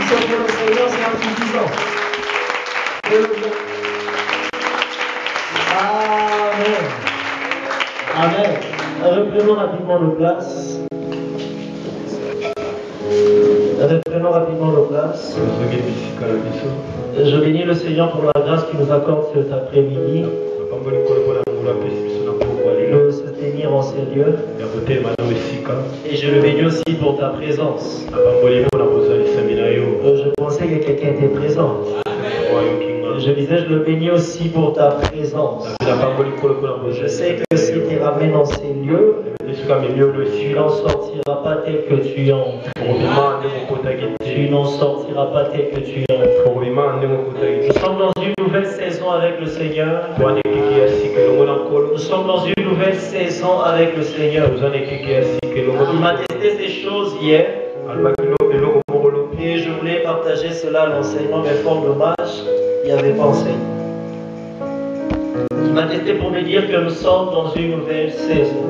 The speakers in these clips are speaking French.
applaudissons pour le Seigneur, c'est insuffisant. Amen. Amen. Reprenons rapidement nos places. Reprenons rapidement nos places. Je bénis le Seigneur pour la grâce qu'il nous accorde cet après-midi de se tenir en ces lieux. Et je le bénis aussi pour ta présence. Je pensais que quelqu'un était présent. Je disais, je le bénis aussi pour ta présence. Je sais que si tu es ramené dans ces lieux, tu n'en sortiras pas tel que tu entres. Tu n'en sortiras pas tel que tu entres. Nous sommes dans une nouvelle saison avec le Seigneur. Nous sommes dans une nouvelle saison avec le Seigneur. Il m'a testé ces choses hier. Et je voulais partager cela à l'enseignement, mais fort dommage, il n'y avait pas enseigné. Il m'a testé pour me dire que nous sommes dans une nouvelle saison.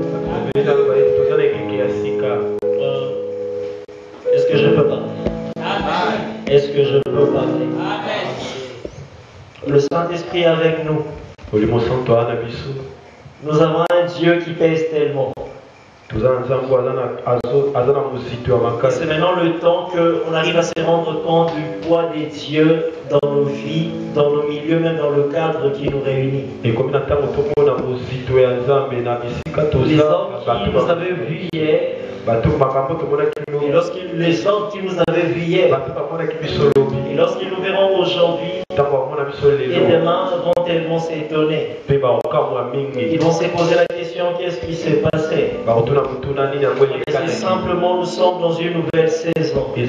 Est-ce que je peux parler? Est-ce que je peux parler? Le Saint-Esprit est avec nous. Nous avons un Dieu qui pèse tellement. C'est maintenant le temps qu'on arrive à se rendre compte du poids des dieux dans nos vies, dans nos milieux, même dans le cadre qui nous réunit. Les hommes qui nous avaient vus hier, et les hommes qui nous avaient vus hier, et lorsqu'ils nous verront aujourd'hui, et demain vont tellement s'étonner. Ils vont se poser la question, qu'est-ce qui s'est passé? Et simplement, nous sommes dans une nouvelle saison. Nous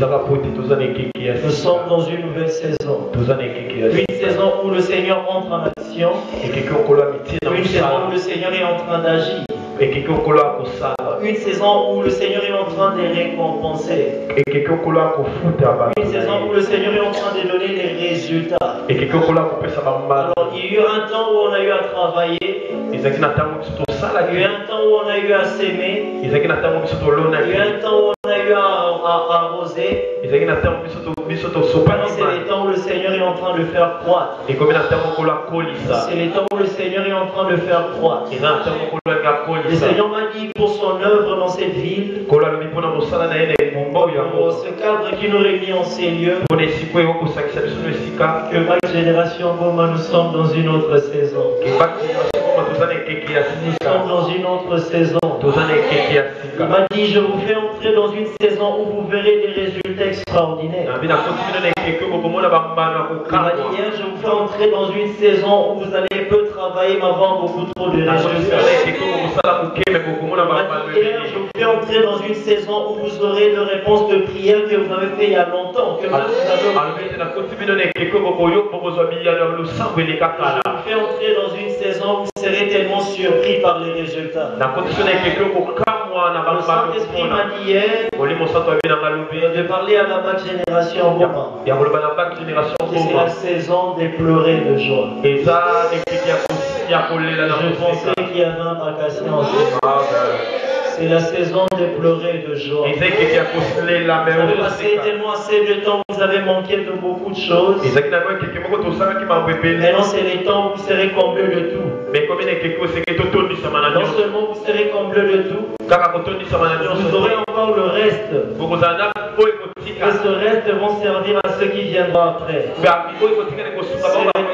sommes dans une nouvelle saison. Une saison où le Seigneur entre en action. Une saison où le Seigneur est en train d'agir. Une saison où le Seigneur est en train de récompenser. Une saison où le Seigneur est en train de donner les résultats. Alors, il y a eu un temps où on a eu à travailler. Il y a eu un temps où on a eu à s'aimer. Il y a eu un temps où on a eu à arroser. Maintenant, c'est les temps où le Seigneur est en train de faire croître. C'est les temps où le Seigneur est en train de faire croître. Le Seigneur m'a dit pour son œuvre dans cette ville, pour ce cadre qui nous réunit en ces lieux, que ma génération, nous sommes dans une autre saison. Nous sommes dans une autre saison. Il m'a dit, je vous fais entrer dans une saison où vous verrez des résultats extraordinaires. Il m'a dit hier, je vous fais entrer dans une saison où vous allez peu travailler, mais avoir beaucoup trop de résultats. Il m'a dit hier, je vous fais entrer dans une saison où vous aurez de réponses de prière que vous avez fait il y a longtemps. Que même vous avez je vous fais entrer dans une saison où vous serez tellement surpris par les résultats. Le Saint-Esprit m'a dit hier de parler à la back génération c'est la saison des pleurer de joie. Je pensais qu'il y avait un vacation. C'est la saison de pleurer de joie. Vous avez passé tellement assez de temps, vous avez manqué de beaucoup de choses. Maintenant, c'est les temps où vous serez comblés de tout. Non seulement vous serez comblés de tout, vous aurez encore le reste. Et ce reste vont servir à ceux qui viendront après. C'est le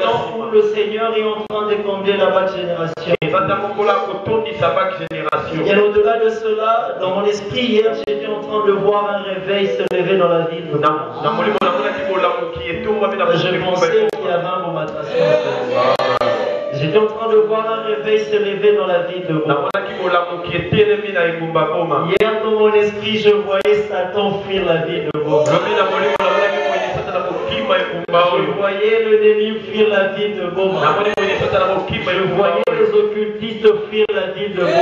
temps où le Seigneur est en train de combler la back génération. Et au-delà de cela, dans mon esprit, hier, j'étais en train de voir un réveil se lever dans la ville. Je pensais qu'il y avait un bomatation. J'étais en train de voir un réveil se lever dans la ville de Boma. Hier, dans mon esprit, je voyais Satan fuir la ville de Boma. Je voyais le ennemi fuir la ville de Boma. Je voyais les occultistes fuir la ville de Boma.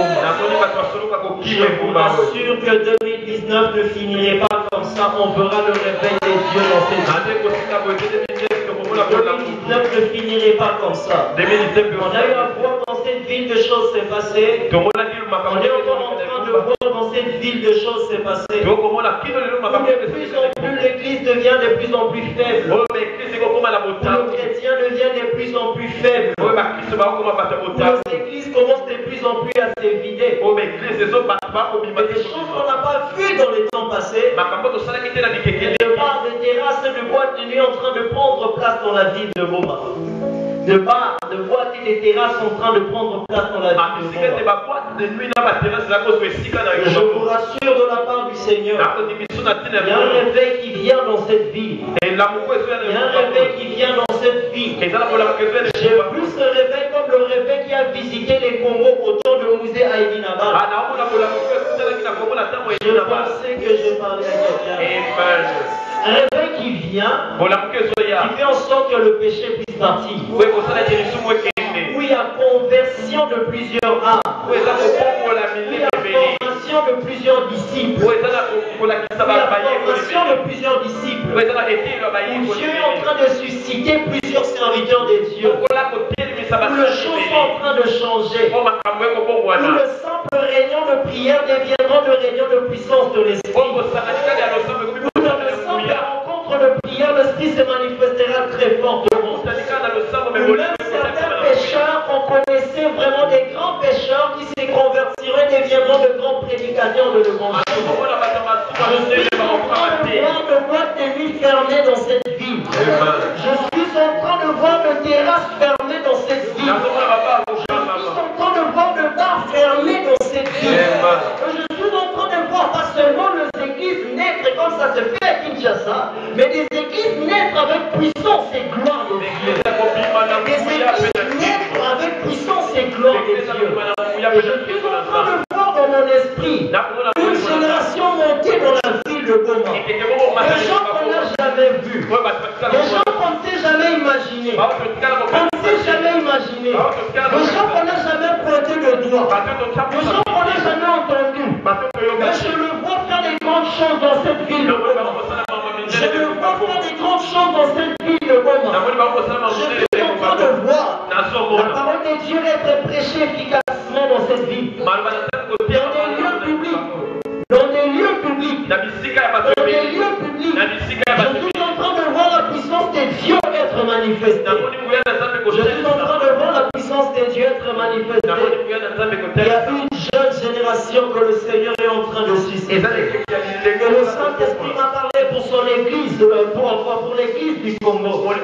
Je vous assure que 2019 ne finirait pas comme ça. On verra le réveil des dieux dans cette ville. 2019 ne finirait pas comme ça. On a eu à voir dans cette ville de choses s'est passées. On est encore en train de voir dans cette ville de choses s'est passées. De plus en plus l'église l'église devient de plus en plus faible. Le chrétien devient de plus en plus faible. Les églises commencent de plus en plus à se vider. Des choses qu'on n'a pas vues dans les temps passés. De bars, de terrasses, de boîtes de nuit en train de prendre place dans la ville de Goma. De bars, de boîtes et de terrasses en train de prendre place dans la ville de Goma. Je vous rassure de la part du Seigneur, il y a un réveil qui vient dans cette ville. Il y a un réveil qui vient dans cette ville. J'ai vu ce réveil comme le réveil qui a visité les Congos au temps de Mouzé Haïdi Nabal. Je pensais que je parlais à quelqu'un. Un réveil qui vient, qui fait en sorte que le péché puisse partir. Où il y a conversion de plusieurs âmes. Où il y a formation de plusieurs disciples. Où il y a formation de plusieurs disciples. Où Dieu est en train de susciter plusieurs serviteurs de Dieu. Où les choses sont en train de changer. Où le simple réunion de prière deviendra de réunion de puissance de l'esprit. Où le simple rencontre de prière, l'esprit se manifestera très fortement. Même certains pécheurs qu'on connaissait vraiment des grands pécheurs qui se convertiraient deviendront de grands prédicateurs de l'évangile. Je suis en train de voir de boîtes de nuit fermées dans cette ville. Je suis en train de voir de terrasses fermées dans cette ville. Je suis en train de voir de bars fermés dans cette ville. Je suis en train de voir pas seulement les églises naître comme ça se fait à Kinshasa, mais des églises naître avec puissance et gloire de Dieu. Des églises naître avec puissance et gloire de Dieu. Et je suis en train de voir dans mon esprit une génération monter dans la ville de Goma. Des gens qu'on n'a jamais vus. Des gens qu'on ne s'est jamais imaginés. On ne s'est jamais imaginé. Des gens qu'on n'a jamais pointé le doigt. Des gens qu'on n'a jamais entendus. Mais je le vois faire des grandes choses dans cette ville de Goma. Je le vois faire des grandes choses dans cette ville de Goma. Je suis en train de voir la parole de Dieu être prêchée efficacement dans cette ville. Dans des lieux publics. Dans des lieux publics. Dans des lieux publics. Je suis en train de voir la puissance de Dieu être manifestée. Je suis en train de voir la puissance de Dieu être manifestée. Il y a une jeune génération que le Seigneur est en train de susciter. Et le Saint-Esprit m'a parlé pour son église, pour l'église du Congo. Pour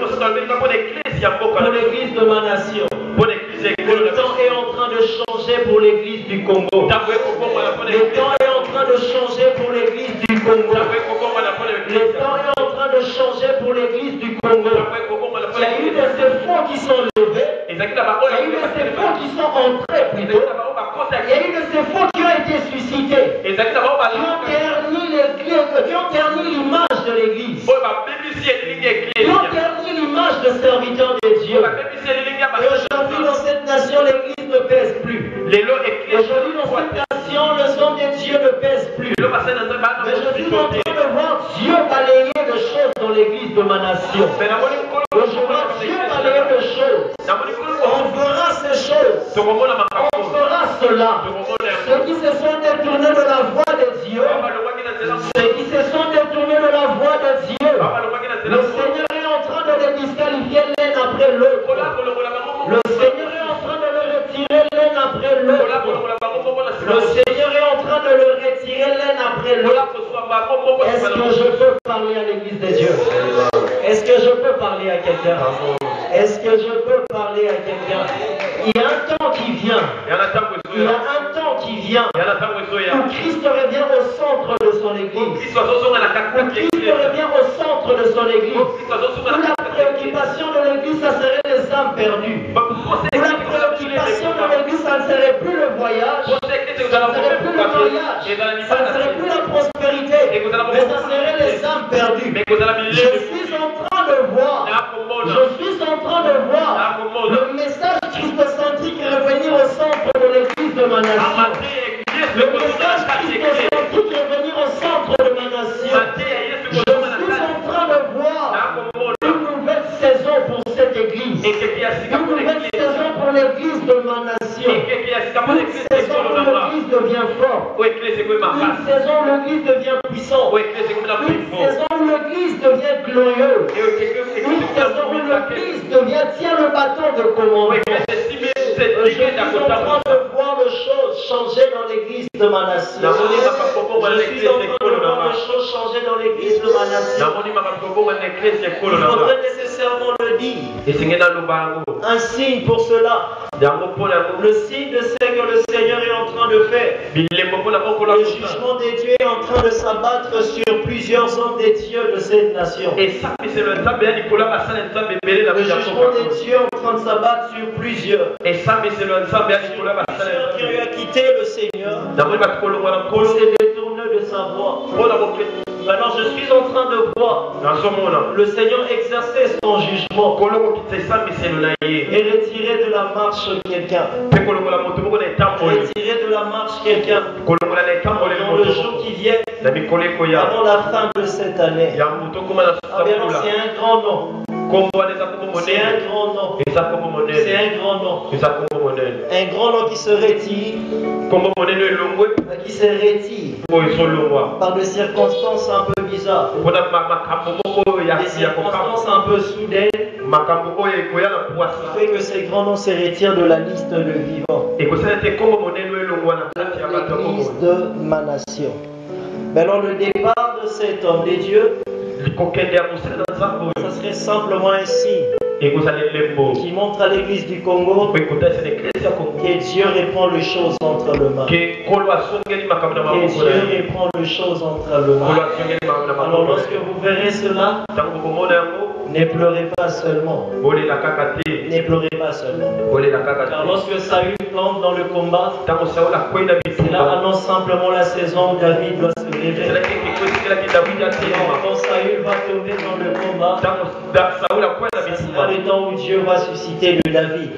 l'église de ma nation. Le temps est en train de changer pour l'église du Congo. Le temps est en train de changer pour l'église du Congo. Le temps est en train de changer pour l'église du Congo. Il y a eu de ces fonds qui sont levés. Il y a eu de ces fonds qui sont entrés plutôt. Il y a eu de ces fonds qui ont été suscités. Qui ont terni l'image de l'église. Qui ont terni l'image de serviteurs de Dieu. Et aujourd'hui dans cette nation, l'église ne pèse plus. Aujourd'hui dans cette nation, le sang de Dieu ne pèse plus. Mais je suis en train de voir Dieu balayer de choses dans l'église de ma nation. Je vois Dieu balayer de choses. On fera ces choses. On fera cela. Ceux qui se sont détournés de la voie de Dieu, ceux qui se sont détournés de la voie de Dieu, le Seigneur est en train de les disqualifier l'un après l'autre. Le Seigneur est en train de le retirer l'un après l'autre. Le Seigneur est en train de le retirer l'un après l'autre. Est-ce que je peux parler à l'église de Dieu? Est-ce que je peux parler à quelqu'un? Est-ce que je peux parler à quelqu'un? Il y a un temps qui vient. Il y a un temps qui vient où Christ revient au centre de son église. Où Christ revient au centre de son église. Où la préoccupation de l'église, ça serait les âmes perdues. Où la préoccupation de l'église, ça ne serait plus le voyage. Ça ne serait plus le mariage. Ça ne serait plus la prospérité. Mais ça serait les âmes perdues. Je suis en train de voir. Je suis en train de voir le message christocentrique revenir au centre de l'église de ma nation. Le message christocentrique revenir au centre de ma nation. Je suis en train de voir une nouvelle saison pour cette église. Une nouvelle saison pour l'église de ma nation. Une saison où l'église devient forte. Une saison où l'église devient puissante. Une saison où l'église devient glorieux. Oui, où l'Église tient le bâton de commandement. Je suis en train de voir les choses changer dans l'église de ma nation. Je suis en train de voir les choses changer dans l'église de ma nation. Il faudrait nécessairement le dire. Un signe pour cela. Le signe de ce que le Seigneur est en train de faire. Le jugement des dieux est en train de s'abattre sur plusieurs hommes des dieux de cette nation. Le jugement des dieux est en train de s'abattre sur plusieurs. Plusieurs qui ont eu à quitter le Seigneur pour se détourner de sa voie. Maintenant, je suis en train de voir le Seigneur exercer son jugement et retirer de la marche quelqu'un. Retirer de la marche quelqu'un dans le jour qui vient, avant la fin de cette année. C'est un grand nom. C'est un grand nom. C'est un grand nom. Un grand nom qui se retire. Qui se retire par des circonstances un peu bizarres. Des circonstances un peu soudaines. Fait que ces grands noms se retirent de la liste de vivants. L'église de ma nation. Alors le départ de cet homme des dieux, ça serait simplement un signe qui montre à l'église du Congo que Dieu reprend les choses entre le mains. Que Dieu reprend les choses entre le mains. Alors lorsque vous verrez cela, ne pleurez pas seulement. Ne pleurez pas seulement. Car lorsque Saül tombe dans le combat, cela annonce simplement la saison où David doit se réveiller. Quand Saül va tomber dans le combat, ce sera le temps où Dieu va susciter le David.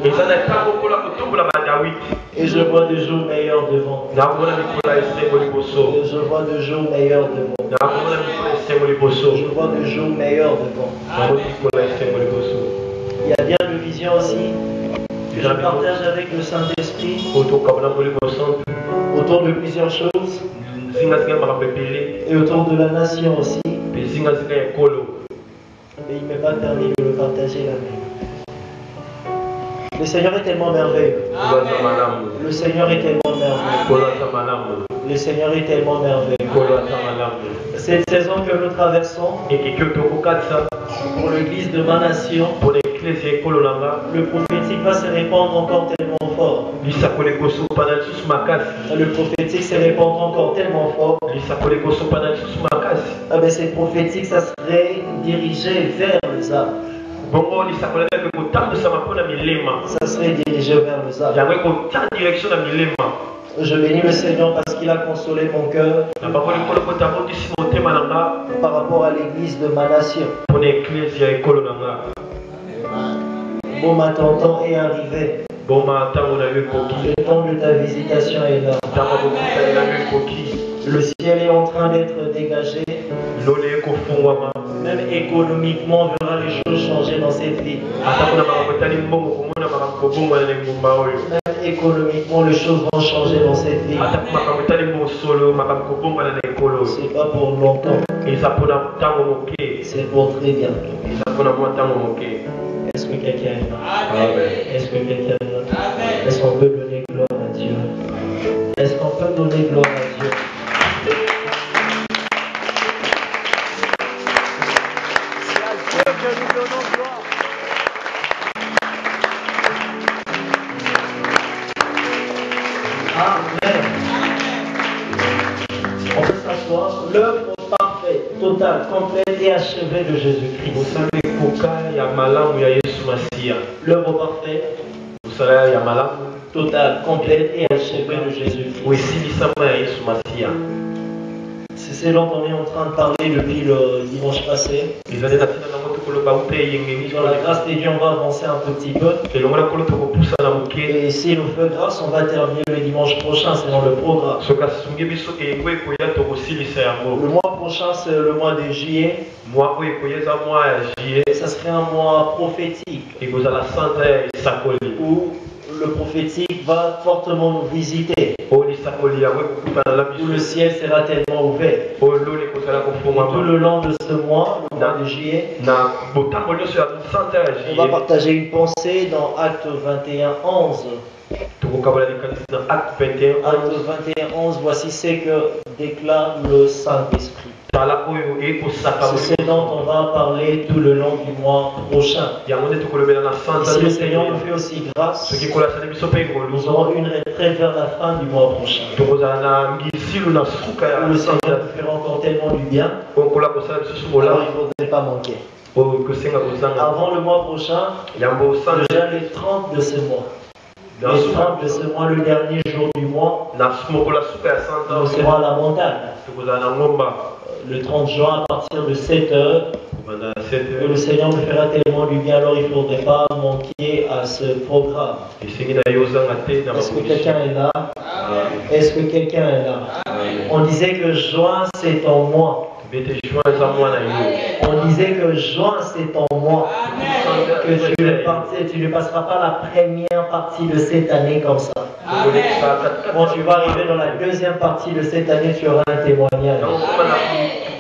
Et je vois de jours meilleurs devant. Je vois de jours meilleurs devant. Je vois de jours meilleurs devant. Il y a bien de visions aussi que je partage avec le Saint-Esprit autour de plusieurs choses et autour de la nation aussi. Mais il ne m'est pas permis de le partager là même. Le Seigneur est tellement merveilleux. Le Seigneur est tellement merveilleux. Le Seigneur est tellement merveilleux. Cette saison que nous traversons, pour l'église de ma nation, le prophétique va se répandre encore tellement fort. Le prophétique se répandra encore tellement fort. Ah ben c'est prophétique, ça serait dirigé vers les âmes. Ça serait dirigé vers les âmes. Je bénis le Seigneur parce qu'il a consolé mon cœur par rapport à l'église de ma nation. Bon matin, ton temps est arrivé. Le temps de ta visitation est là. Le ciel est en train d'être dégagé. Même économiquement, on verra les choses changer dans cette vie. Même économiquement, les choses vont changer dans cette vie. C'est pas pour longtemps. C'est pour très bientôt. Est-ce que quelqu'un est là? Est-ce que quelqu'un est là? Est-ce qu'on peut donner gloire à Dieu? Est-ce qu'on peut donner gloire à Dieu? C'est à Dieu que nous donnons gloire. Amen. On peut s'asseoir. L'œuvre parfaite, totale, complète et achevée de Jésus-Christ. L'œuvre parfaite, totale, complète et achevée de Jésus-Christ. C'est ce dont on est en train de parler depuis le dimanche passé. Dans la grâce de Dieu, on va avancer un tout petit peu. Et si nous fait grâce, on va terminer le dimanche prochain, c'est dans le programme. Le mois prochain, c'est le mois de juillet. Ça serait un mois prophétique où le prophétique va fortement nous visiter. Où le ciel sera tellement ouvert. tout le long de ce mois, le mois de juillet, on va partager une pensée dans Acte 21:11. Acte 21:11, voici ce que déclare le Saint-Esprit. C'est ce dont on va parler tout le long du mois prochain. Si le Seigneur nous fait aussi grâce, nous aurons une retraite vers la fin du mois prochain. Le Seigneur nous fera encore tellement du bien. Alors il ne faudrait pas manquer. Avant le mois prochain, déjà les 30 de ce mois. Les 30 de ce mois, le dernier jour du mois, nous serons à la montagne. Le 30 juin à partir de 7h. Et le Seigneur me fera tellement du bien, alors il ne faudrait pas manquer à ce programme. Est-ce que quelqu'un est là? Est-ce que quelqu'un est là? On disait que juin c'est en moi. On disait que juin c'est en moi. Que tu ne passeras pas la première partie de cette année comme ça. Quand tu vas arriver dans la deuxième partie de cette année, tu auras un témoignage.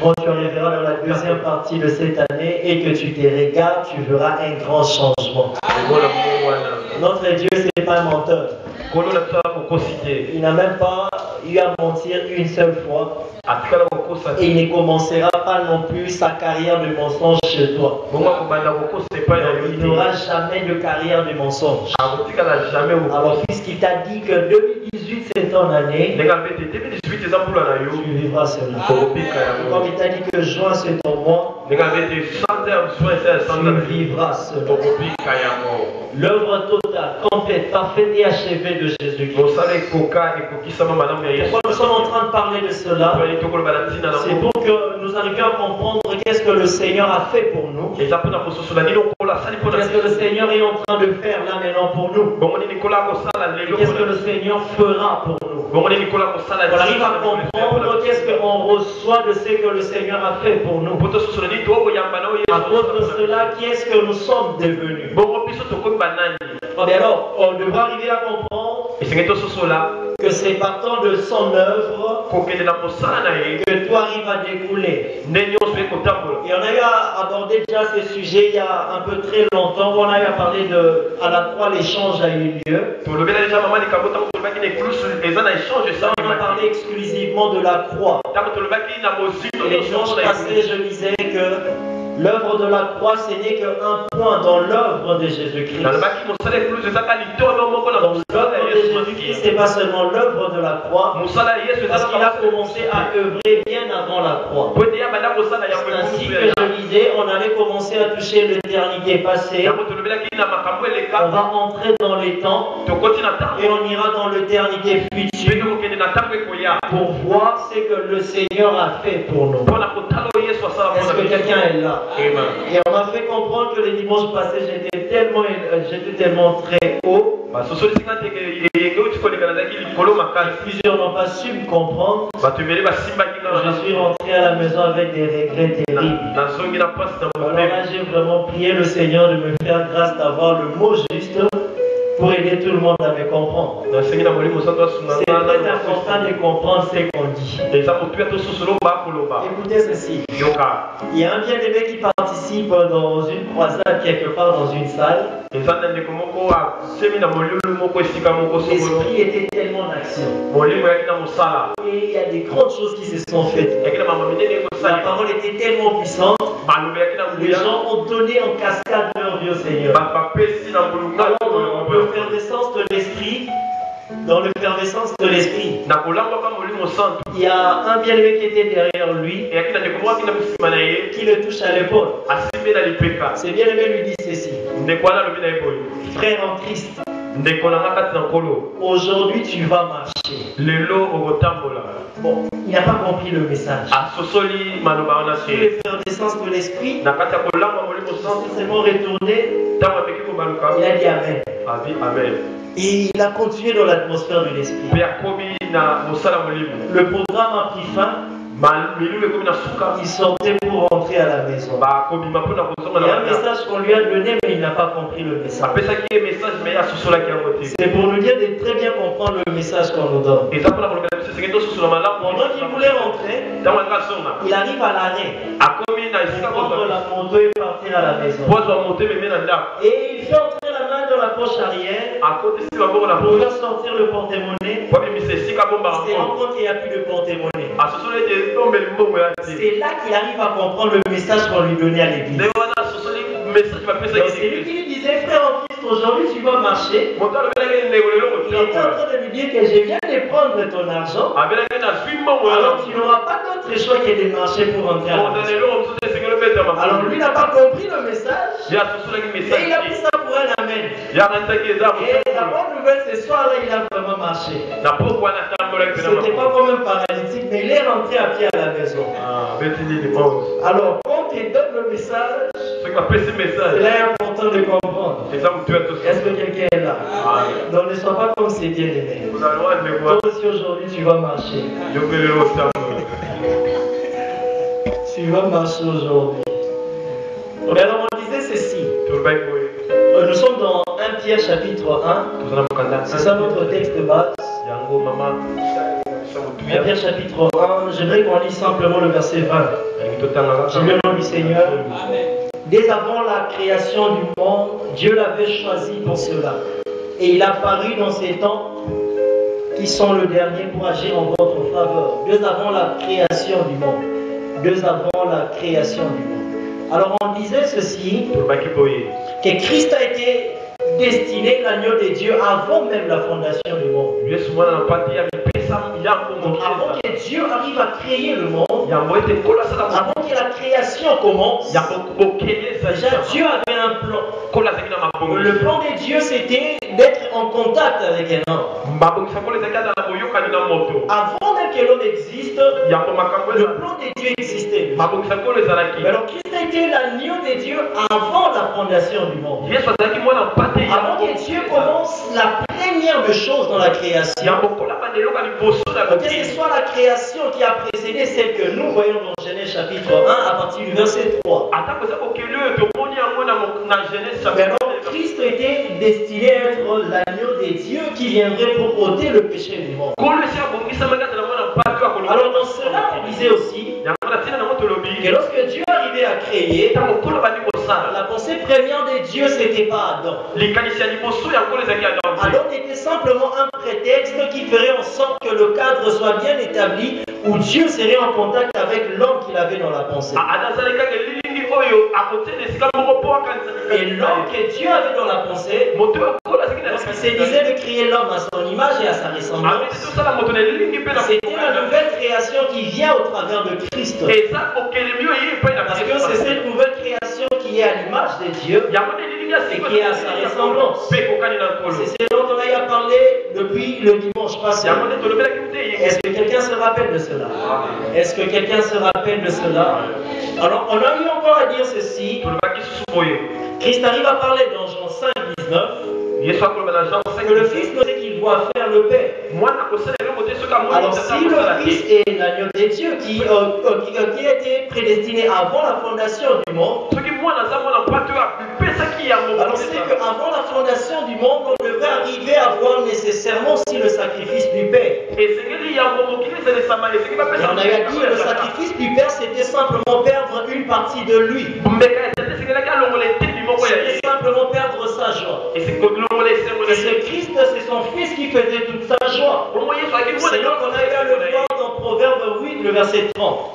Quand tu arriveras dans la deuxième partie de cette année et que tu te regardes, tu verras un grand changement. Notre Dieu, ce n'est pas un menteur. Il n'a même pas eu à mentir une seule fois. Et il ne commencera pas non plus sa carrière de mensonge chez toi. Il n'aura jamais de carrière de mensonge. Alors puisqu'il t'a dit que 2018 c'est ton année, tu vivras cela. Comme il t'a dit que juin c'est ton mois, tu vivras cela. L'œuvre totale, complète, parfaite et achevée de Jésus-Christ. Pourquoi nous sommes en train de parler de cela? C'est pour que nous arrivions à comprendre qu'est-ce que le Seigneur a fait pour nous. Qu'est-ce que le Seigneur est en train de faire là maintenant pour nous. Qu'est-ce que le Seigneur fera pour nous. On arrive à comprendre qu'est-ce qu'on reçoit de ce que le Seigneur a fait pour nous. À cause de cela, qu'est-ce que nous sommes devenus. Mais alors, on devra arriver à comprendre que c'est partant de son œuvre que toi arrives à découler. Et on a eu à aborder déjà ce sujet il y a un peu très longtemps. On a eu à parler de à la croix, l'échange a eu lieu. On a parlé exclusivement de la croix. Et les dimanches passés, je disais que l'œuvre de la croix, ce n'est qu'un point dans l'œuvre de Jésus-Christ. L'œuvre de Jésus-Christ, ce n'est pas seulement l'œuvre de la croix, parce qu'il a commencé à œuvrer bien avant la croix. C'est ainsi que je disais, on allait commencer à toucher l'éternité passée. On va entrer dans les temps et on ira dans l'éternité future pour voir ce que le Seigneur a fait pour nous. Est-ce que quelqu'un est là? Et on m'a fait comprendre que les dimanches passés, j'étais tellement très haut. Plusieurs n'ont pas su me comprendre. Je suis rentré à la maison avec des regrets terribles. Alors là, j'ai vraiment prié le Seigneur de me faire grâce d'avoir le mot juste pour aider tout le monde à me comprendre. C'est très important de comprendre ce qu'on dit. Écoutez ceci. Il y a un bien-aimé qui participe dans une croisade quelque part dans une salle. L'esprit était tellement en action. Et il y a des grandes choses qui se sont faites. La parole était tellement puissante. Les gens ont donné en cascade leur vie au Seigneur. Alors, dans l'effervescence de l'esprit, il y a un bien-aimé qui était derrière lui, qui le touche à l'épaule. Ce bien-aimé lui dit ceci: frère en Christ, aujourd'hui tu vas marcher. Bon, il n'a pas compris le message. L'effervescence de l'esprit, sans seulement retourner, il a dit Amen. Et il a continué dans l'atmosphère de l'esprit. Le programme a pris fin. Il sortait pour rentrer à la maison. Il y a un message qu'on lui a donné, mais il n'a pas compris le message. C'est pour nous dire de très bien comprendre le message qu'on nous donne. Pendant qu'il voulait rentrer, il arrive à l'arrêt. Il prend la moto et partir à la maison. Et il fait entrer la main dans la poche arrière pour faire sortir le porte-monnaie. Il se rend compte qu'il n'y a plus de porte-monnaie. C'est là qu'il arrive à comprendre le message qu'on lui donnait à l'église. C'est lui qui lui disait, frère en Christ, aujourd'hui tu vas marcher. Il était en train de lui dire que je viens de prendre ton argent. Alors tu n'auras pas d'autre choix que de marcher pour rentrer à la maison. Alors lui n'a pas compris le message. Et il a pris ça pour un amen. Et la bonne nouvelle, ce soir-là, il a vraiment marché. C'était pas comme un paralytique, mais il est rentré à pied à la maison. Alors, quand il donne le message, c'est important de comprendre. Est-ce que quelqu'un est là? Donc ne sois pas comme ces bien-aimés. Toi aussi aujourd'hui, tu vas marcher. Tu vas marcher aujourd'hui. Mais alors on disait ceci. Nous sommes dans 1 Pierre chapitre 1. C'est ça notre texte de base. 1 Pierre chapitre 1. J'aimerais qu'on lise simplement le verset 20. J'ai le nom du Seigneur. Dès avant la création du monde, Dieu l'avait choisi pour cela. Et il a paru dans ces temps qui sont le dernier pour agir en votre faveur. Dès avant la création du monde. Dès avant la création du monde. Alors on disait ceci, que Christ a été destiné, l'agneau de Dieu, avant même la fondation du monde. Avant que Dieu arrive à créer le monde, avant que la création commence, déjà Dieu avait un plan. Le plan de Dieu, c'était d'être en contact avec un homme. Avant même que l'homme existe, le plan de Dieu existait. Alors Christ a été l'agneau de Dieu avant la fondation du monde. Avant que Dieu commence la première des choses dans la création. Que ce soit la création qui a précédé celle que nous voyons dans Genèse chapitre 1 à partir du verset 3. Alors Christ était destiné à être l'agneau de Dieu qui viendrait pour ôter le péché du monde. Alors dans cela, on disait aussi que lorsque Dieu arrivait à créer, la pensée première de Dieu, c'était pas Adam. Adam était simplement un prétexte qui ferait en sorte que le cadre soit bien établi, où Dieu serait en contact avec l'homme qu'il avait dans la pensée. Et l'homme que Dieu avait dans la pensée, lorsqu'il se disait de créer l'homme à son image et à sa ressemblance, c'était la nouvelle création qui vient au travers de Christ. Parce que c'est cette nouvelle création qui est à l'image de Dieu et qui est à sa ressemblance. C'est ce dont on a parlé depuis le dimanche passé. Est-ce que quelqu'un se rappelle de cela? Est-ce que quelqu'un se rappelle de cela? Alors, on a eu encore à dire ceci. Christ arrive à parler dans Jean 5, 19. Que le Fils ne sait qu'il doit faire le Père. Alors si le Fils est l'agneau de Dieu qui a été prédestiné avant la fondation du monde, alors c'est qu'avant la fondation du monde, on devrait arriver à voir nécessairement aussi le sacrifice du Père. Et on a dit que le sacrifice du Père, c'était simplement perdre une partie de lui. C'était simplement perdre sa joie. Et c'est Christ, c'est son Fils qui faisait toute sa joie. C'est là qu'on a eu à le voir dans Proverbe 8, le verset 30.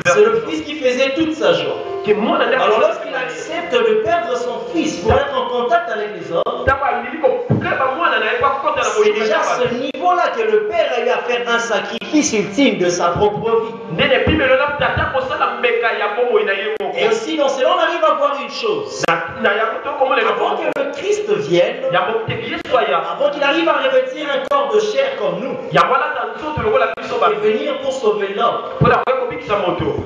C'est le Fils qui faisait toute sa joie. Alors lorsqu'il accepte de perdre son Fils pour être en contact avec les hommes, c'est déjà à ce niveau-là que le Père a eu à faire un sacrifice ultime de sa propre vie. Et aussi dans cela, on arrive à voir une chose. Avant que le Christ vienne, avant qu'il arrive à revêtir un corps de chair comme nous, et venir pour sauver l'homme,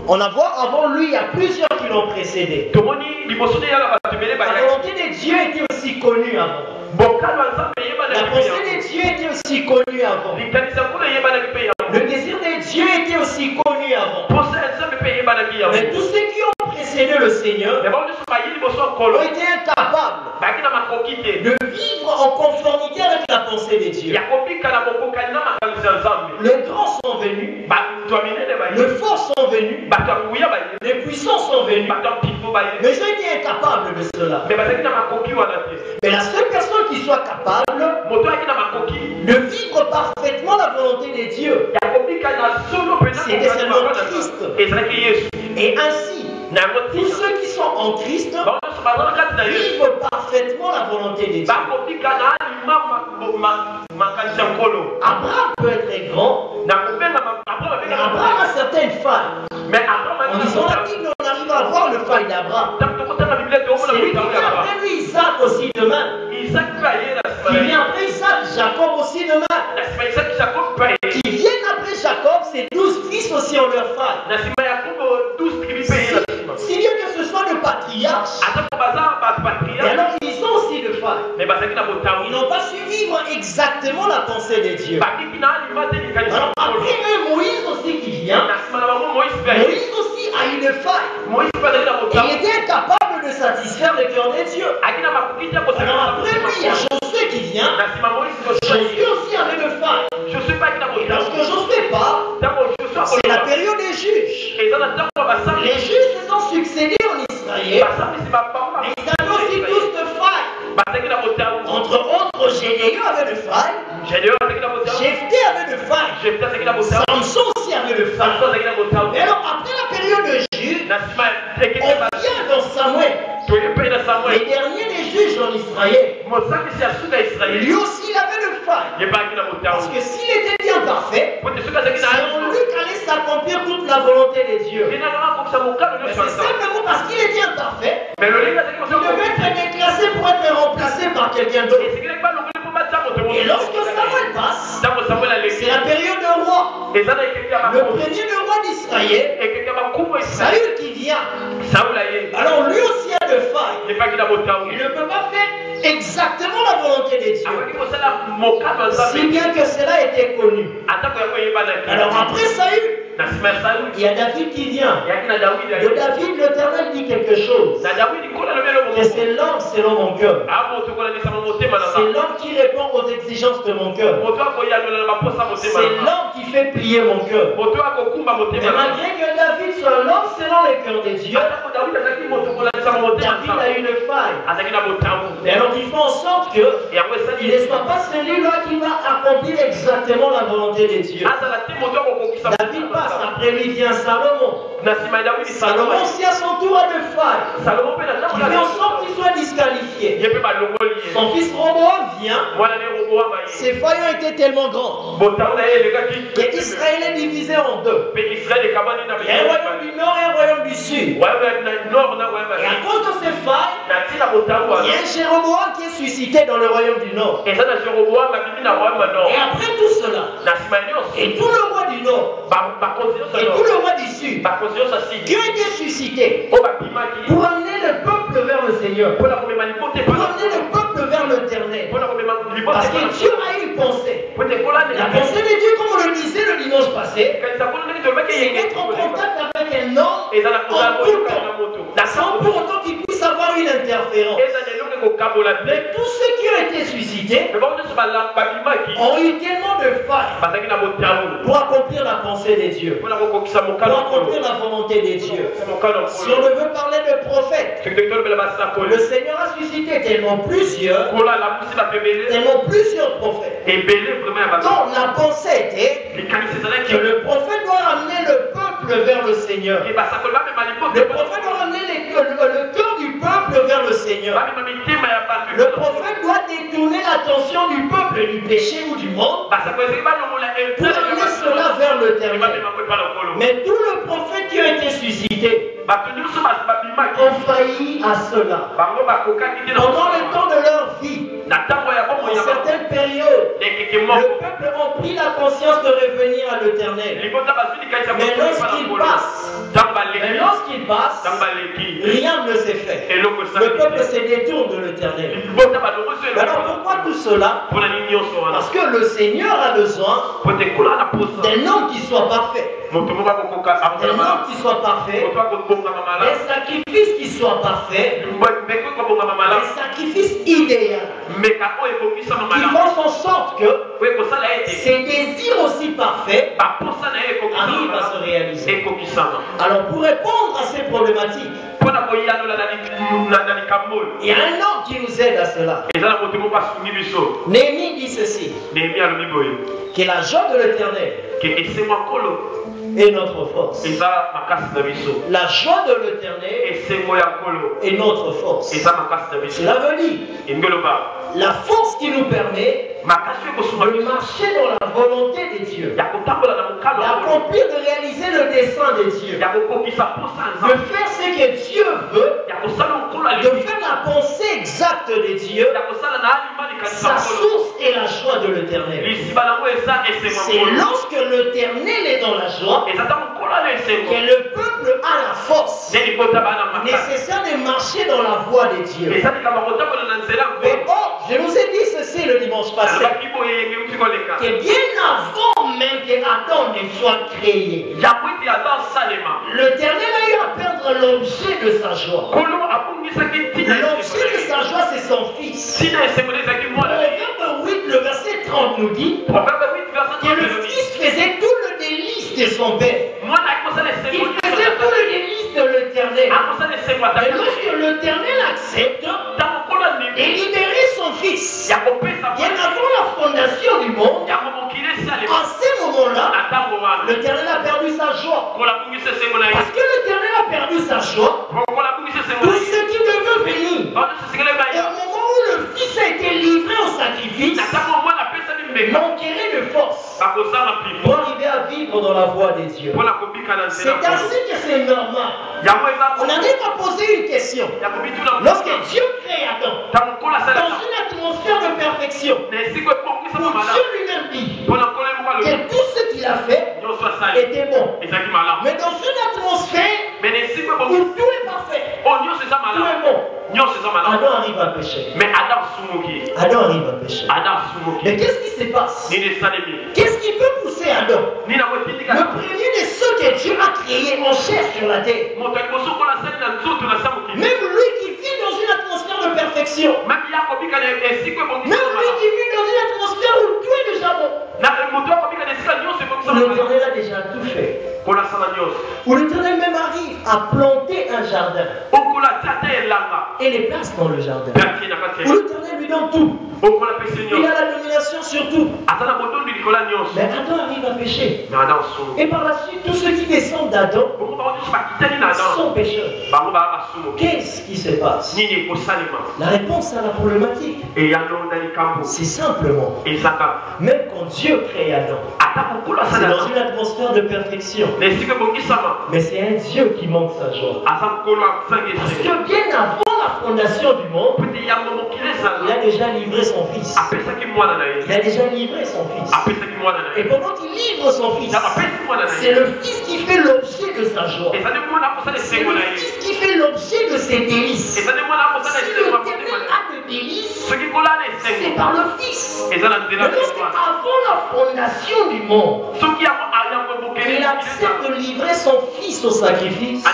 on a vu avant lui, il y a plusieurs qui l'ont précédé. La volonté de Dieu était aussi connue avant. La pensée de Dieu était aussi connue avant. Le désir des dieux était aussi connu avant. Mais tous ceux qui ont précédé le Seigneur ont été incapables de vivre en conformité avec la pensée des dieux. Les grands sont venus, les forts sont venus, les puissants sont venus, mais ils ont été incapables de cela. Mais la seule personne qui soit capable de vivre parfaitement la volonté des dieux, c'était seulement Christ. Et ainsi, tous ceux qui sont en Christ vivent parfaitement la volonté des dieux. Abraham peut être grand, mais Abraham a certaines failles. En lisant la Bible, on arrive à voir le faille d'Abraham. C'est lui qui vient après lui, Isaac aussi demain. Qui vient après Isaac, Jacob aussi demain. Qui viennent après Jacob, ces 12 fils aussi ont leur faille. Si bien que ce soit le patriarche, et alors ils ont aussi de faille. Ils n'ont pas su vivre exactement la pensée de Dieu. Alors après Moïse aussi qui vient, Moïse aussi a une faille. Et il était incapable de satisfaire le cœur des dieux. Alors après lui, il y a Josué qui vient. Josué aussi avait une faille. Et lorsque Josué part, c'est la période des juges. Les juges se sont succédés en Israël. Mais ils avaient aussi tous de failles. Entre autres, Gédéon avait de failles. Jephthé avait de failles. Samson aussi avait de failles. Et alors après la période de juges, on vient dans Samuel. Les derniers des juges en Israël. Lui aussi il avait de failles. Parce que s'il était bien parfait, c'est en lui qu'allait s'accomplir toute la volonté des dieux. Mais c'est simplement parce qu'il était imparfait qu'il devait être déclassé pour être remplacé par quelqu'un d'autre. Et lorsque Samuel passe, c'est la période de roi. Le premier de roi d'Israël, Saül qui vient. Alors lui aussi a de failles. Il ne peut pas faire exactement la volonté des dieux. Si bien que cela était connu. Alors après Saül, il y a David qui vient. De David, l'Éternel dit quelque chose. Et c'est l'homme selon mon cœur. C'est l'homme qui répond aux exigences de mon cœur. C'est l'homme qui fait plier mon cœur. Mais malgré que David soit l'homme selon les cœurs des dieux, David a une faille. Et alors il fait en sorte qu'il ne soit pas celui-là qui va accomplir exactement la volonté des dieux. David passe, après lui vient Salomon. Salomon aussi à son tour a de failles. Il fait en sorte qu'il soit disqualifié. Son fils Roboam vient. Ses failles ont été tellement grandes que Israël est divisé en deux. Il y a un royaume du nord et un royaume du sud. Et à cause de ces failles, il y a un Jéroboam qui est suscité dans le royaume du nord. Et après tout cela, et tout le roi du nord, et tout le roi du sud, qui ont été suscités pour amener le peuple vers le Seigneur, pour amener le peuple vers l'Éternel. Parce que Dieu a une pensée. La pensée de Dieu, comme on le disait le dimanche passé, c'est d'être en contact avec un homme en tout temps, sans pour autant qu'il puisse avoir une interférence. Mais tous ceux qui ont été suscités ont eu tellement de failles pour accomplir la pensée des dieux, pour accomplir la volonté des dieux. Si on veut parler de prophètes, le Seigneur a suscité tellement plusieurs prophètes. Donc la pensée était que le prophète doit ramener le peuple vers le Seigneur. Le prophète doit ramener le cœur du peuple vers le Seigneur. Le prophète doit détourner l'attention du peuple du péché ou du monde pour amener cela vers l'Éternel. Mais tous les prophètes qui ont été suscités ont failli à cela. Pendant le temps de leur vie, en certaines périodes, le peuple ont pris la conscience de revenir à l'Éternel. Mais lorsqu'il passe, rien ne s'est fait. Le peuple se détourne de l'Éternel. Alors pourquoi tout cela? Parce que le Seigneur a besoin d'un homme qui soit parfait. Un homme qui soit parfait, des sacrifices qui soient parfaits, des sacrifices idéaux qui font en sorte que ces désirs aussi parfaits arrivent à se réaliser. Alors pour répondre à ces problématiques, il y a un homme qui nous aide à cela. Néhémie dit ceci, que la joie de l'Éternel est notre force. La joie de l'Éternel est notre force. Cela veut dire la force qui nous permet de marcher dans la volonté de Dieu, d'accomplir, de réaliser le dessein de Dieu, de faire ce que Dieu veut, de faire la pensée exacte de Dieu. Sa source est la joie de l'Éternel. C'est lorsque l'Éternel est dans la joie que le peuple a la force nécessaire de marcher dans la voie de Dieu. Mais bon, je vous ai dit ceci le dimanche passé, que bien avant même que Adam ne soit créé, l'Éternel a eu à perdre l'objet de sa joie. L'objet de sa joie, c'est son fils. Proverbe 8, le verset 30 nous dit que le fils faisait tout le délice de son père. Il faisait tout le délice de l'Éternel. Et lorsque l'Éternel accepte de libérer son fils, bien avant la fondation du monde, à ce moment-là, l'Éternel a perdu sa joie. Parce que l'Éternel a perdu sa joie, tout ce qui devait venir, au moment où le fils a été livré au sacrifice, manquerait de force pour arriver à vivre dans la voie de Dieu. C'est ainsi que c'est normal. On n'arrive pas poser une question. Lorsque Dieu crée Adam dans une atmosphère de perfection, où Dieu lui-même dit que tout ce qu'il a fait était bon. Mais dans une atmosphère où tout est parfait, tout est bon, Adam arrive à pécher. Adam arrive à pécher. Mais qu'est-ce qui se passe? Qu'est-ce qui peut pousser Adam? Le premier de ceux que Dieu a créé en chair sur la terre. Même lui qui vit dans une atmosphère de perfection. Même lui qui vit dans une atmosphère où tout est déjà bon. L'Éternel a déjà tout fait. Où l'Éternel même arrive à planter un jardin et les place dans le jardin. Où l'Éternel lui donne tout. Il a la domination sur tout. Mais Adam arrive à pécher. Et par la suite, tous ceux qui descendent d'Adam sont pécheurs. Qu'est-ce qui se passe? La réponse à la problématique, c'est simplement, même quand Dieu crée Adam, c'est dans une atmosphère de perfection. Mais c'est un Dieu qui manque sa joie. Parce que bien avant la fondation du monde, il a déjà livré son fils. Il a déjà livré son fils. Et pendant qu'il livre son fils, c'est le fils qui fait l'objet de sa joie. C'est le fils qui fait l'objet de ses délices. Si l'Éternel a de délices, c'est par le fils. Mais lorsqu'avant la fondation du monde, il accepte de livrer son fils au sacrifice,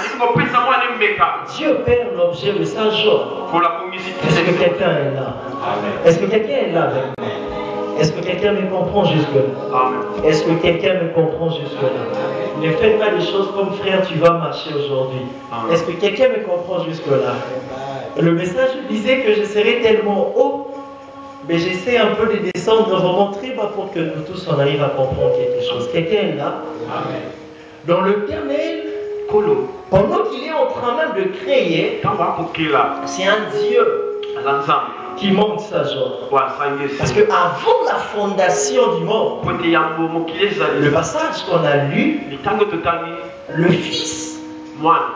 Dieu perd l'objet de sa joie. Est-ce que quelqu'un est là? Est-ce que quelqu'un est là avec moi? Est-ce que quelqu'un me comprend jusque-là? Est-ce que quelqu'un me comprend jusque-là? Ne faites pas les choses comme frère, tu vas marcher aujourd'hui. Est-ce que quelqu'un me comprend jusque-là? Le message disait que je serais tellement haut, mais j'essaie un peu de descendre vraiment très bas pour que nous tous on arrive à comprendre quelque chose. Quelqu'un est là? Dans l'Éternel, pendant qu'il est en train même de créer, c'est un Dieu qui montre sa joie. Parce que avant la fondation du monde, le passage qu'on a lu, le Fils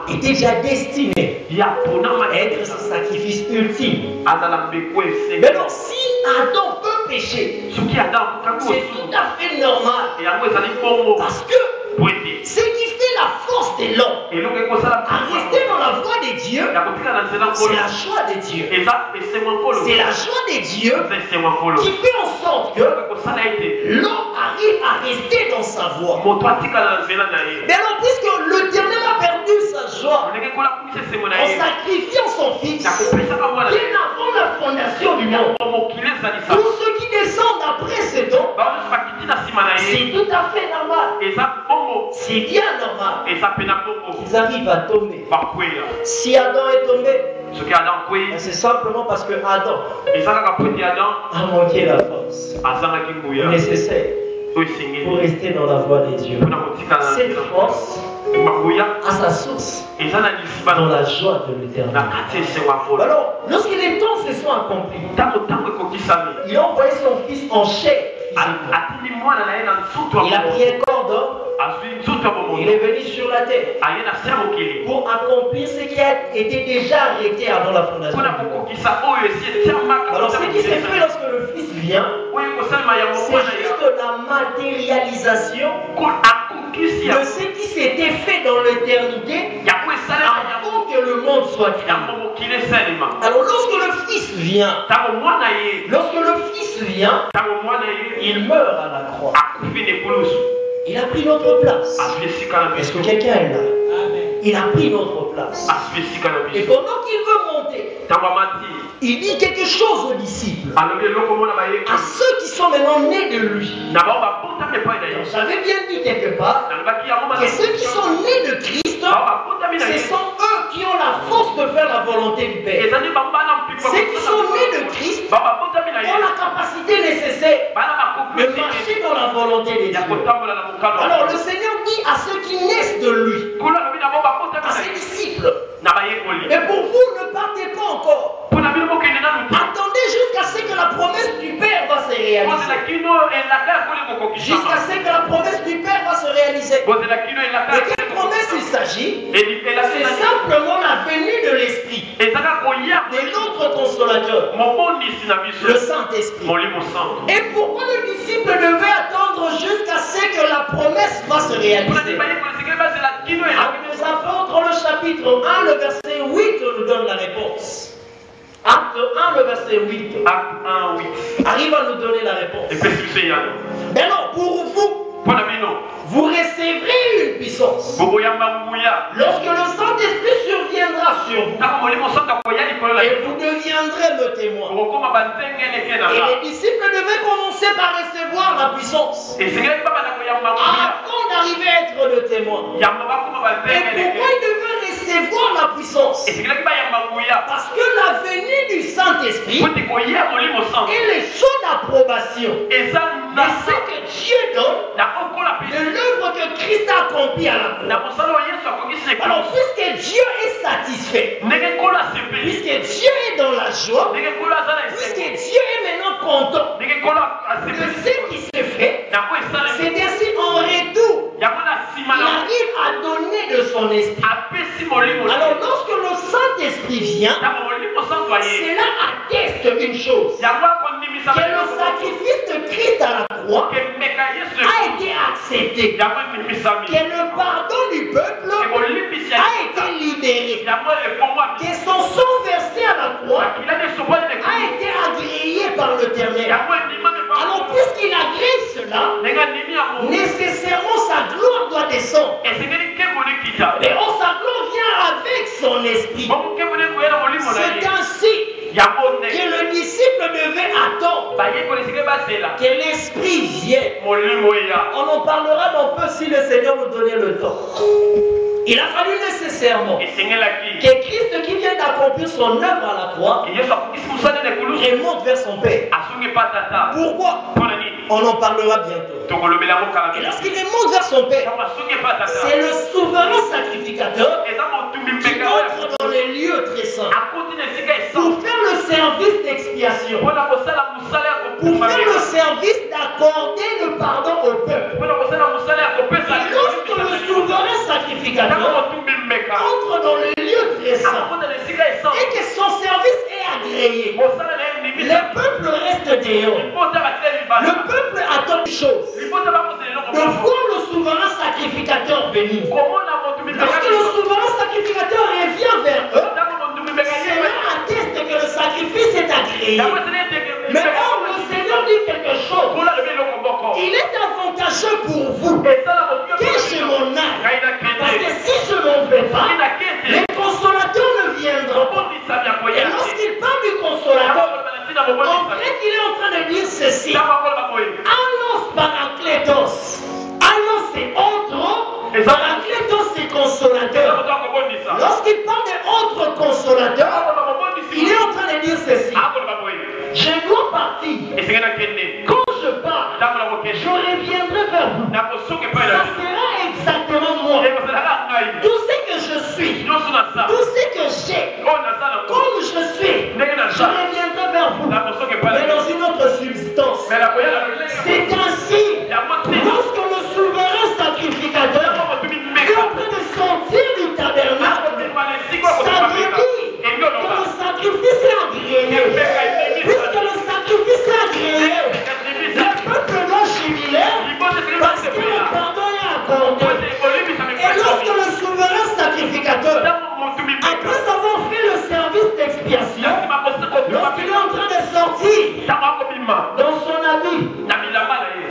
est déjà destiné à être ce sacrifice ultime. Mais alors si Adam peut a péché, c'est tout à fait normal. Parce que ce qui fait la force de l'homme à rester dans la voie de Dieu, c'est la joie de Dieu. C'est la joie de Dieu qui fait en sorte que l'homme arrive à rester dans sa voie. Mais alors, puisque l'Éternel a perdu sa joie en sacrifiant son fils bien avant la fondation du monde, tous ceux qui descendent après cet homme, c'est tout à fait normal. C'est bien normal qu'ils arrivent à tomber. Si Adam est tombé, c'est simplement parce que Adam a manqué la force nécessaire pour rester dans la voie de Dieu. Cette force a sa source dans la joie de l'Éternel. Alors, lorsque les temps se sont accomplis, il a envoyé son fils en chair. Il a pris un corps d'homme. Il est venu sur la terre pour accomplir ce qui a été déjà arrêté avant la fondation. Alors, ce qui s'est fait lorsque le Fils vient, c'est juste la matérialisation de ce qui s'était fait dans l'éternité avant que le monde soit créé. Alors, lorsque le Fils vient, il meurt à la croix. Il a pris notre place. Est-ce que quelqu'un est là? Il a pris notre place. Et pendant qu'il veut monter, il dit quelque chose aux disciples, à ceux qui sont maintenant nés de lui. J'avais bien dit quelque part que ceux qui sont nés de Christ, ce sont eux qui ont la force de faire la volonté du Père. Ceux qui sont nés de Christ ont la capacité nécessaire de marcher dans la volonté de Dieu. Alors le Seigneur dit à ceux qui naissent de lui, à ses disciples, mais pour vous, ne partez pas encore. Attendez jusqu'à ce que la promesse du Père va se réaliser. Jusqu'à ce que la promesse du Père va se réaliser. De quelle promesse il s'agit? C'est simplement la venue de l'Esprit, de l'autre consolateur, le Saint-Esprit. Et pourquoi le disciple devait attendre jusqu'à ce que la promesse va se réaliser? Actes des Apôtres, le chapitre 1, le verset 8 nous donne la réponse. Acte 1, le verset 8. Arrive à nous donner la réponse. Mais non, pour vous recevrez une puissance lorsque le Saint-Esprit surviendra sur vous. Et vous deviendrez me témoin. Et les disciples devaient commencer par recevoir la puissance avant d'arriver à être le témoin. Et pourquoi ils devaient recevoir la puissance? Parce que la venue du Saint-Esprit est le sceau d'approbation de ce que Dieu donne, de l'œuvre que Christ a accomplie à la croix. Alors, puisque Dieu est satisfait, puisque Dieu est dans la joie, puisque Dieu est maintenant content de ce qui se fait, c'est ainsi en retour, il arrive à donner de son esprit. Alors, lorsque le Saint-Esprit vient, cela atteste une chose, que le sacrifice de Christ à la croix a été accepté, que le pardon du peuple a été libéré, que son sang versé à la croix a été agréé par l'Éternel. Alors, puisqu'il agrée cela, nécessairement sa gloire doit descendre. Et sa gloire vient avec son esprit. C'est ainsi que le disciple devait attendre que l'Esprit vienne. On en parlera dans peu si le Seigneur nous donnait le temps. Il a fallu nécessairement que Christ qui vient d'accomplir son œuvre à la croix remonte vers son Père. Pourquoi? On en parlera bientôt. Et lorsqu'il remonte vers son Père, c'est le souverain sacrificateur qui entre dans les lieux très saints pour faire le service d'expiation, pour faire le service d'accorder le pardon au peuple. Et lorsque le souverain sacrificateur entre dans les lieux très saints et que son service est agréé, le peuple reste Le peuple attend une chose. De voir le souverain sacrificateur venir. Lorsque le souverain sacrificateur revient vers eux, cela atteste que le sacrifice est agréé. Mais or, le Seigneur dit quelque chose. Il est avantageux pour vous que je m'en aille. Parce que si je ne m'en vais pas, les consolateurs ne viendront pas. Et lorsqu'il parle du consolateur, en fait, il est en train de dire ceci. Allos parakletos. Allos c'est autre. Parakletos c'est consolateur. Lorsqu'il parle de autre consolateur, il est en train de dire ceci. Je dois partir. Quand je pars, je reviendrai vers vous. Ça sera exactement moi. Tout ce que je suis, tout ce que j'ai, comme je suis, je reviendrai vers vous. Mais dans une autre substance. C'est ainsi. Lorsque le souverain sacrificateur est en train de sortir du tabernacle, ça veut dire que le sacrifice est agréé. Puisque le sacrifice est agréé, le peuple doit jubiler parce que le pardon est accordé. Et lorsque le souverain sacrificateur, après avoir fait le service d'expiation, lorsqu'il est en train de sortir dans son habit,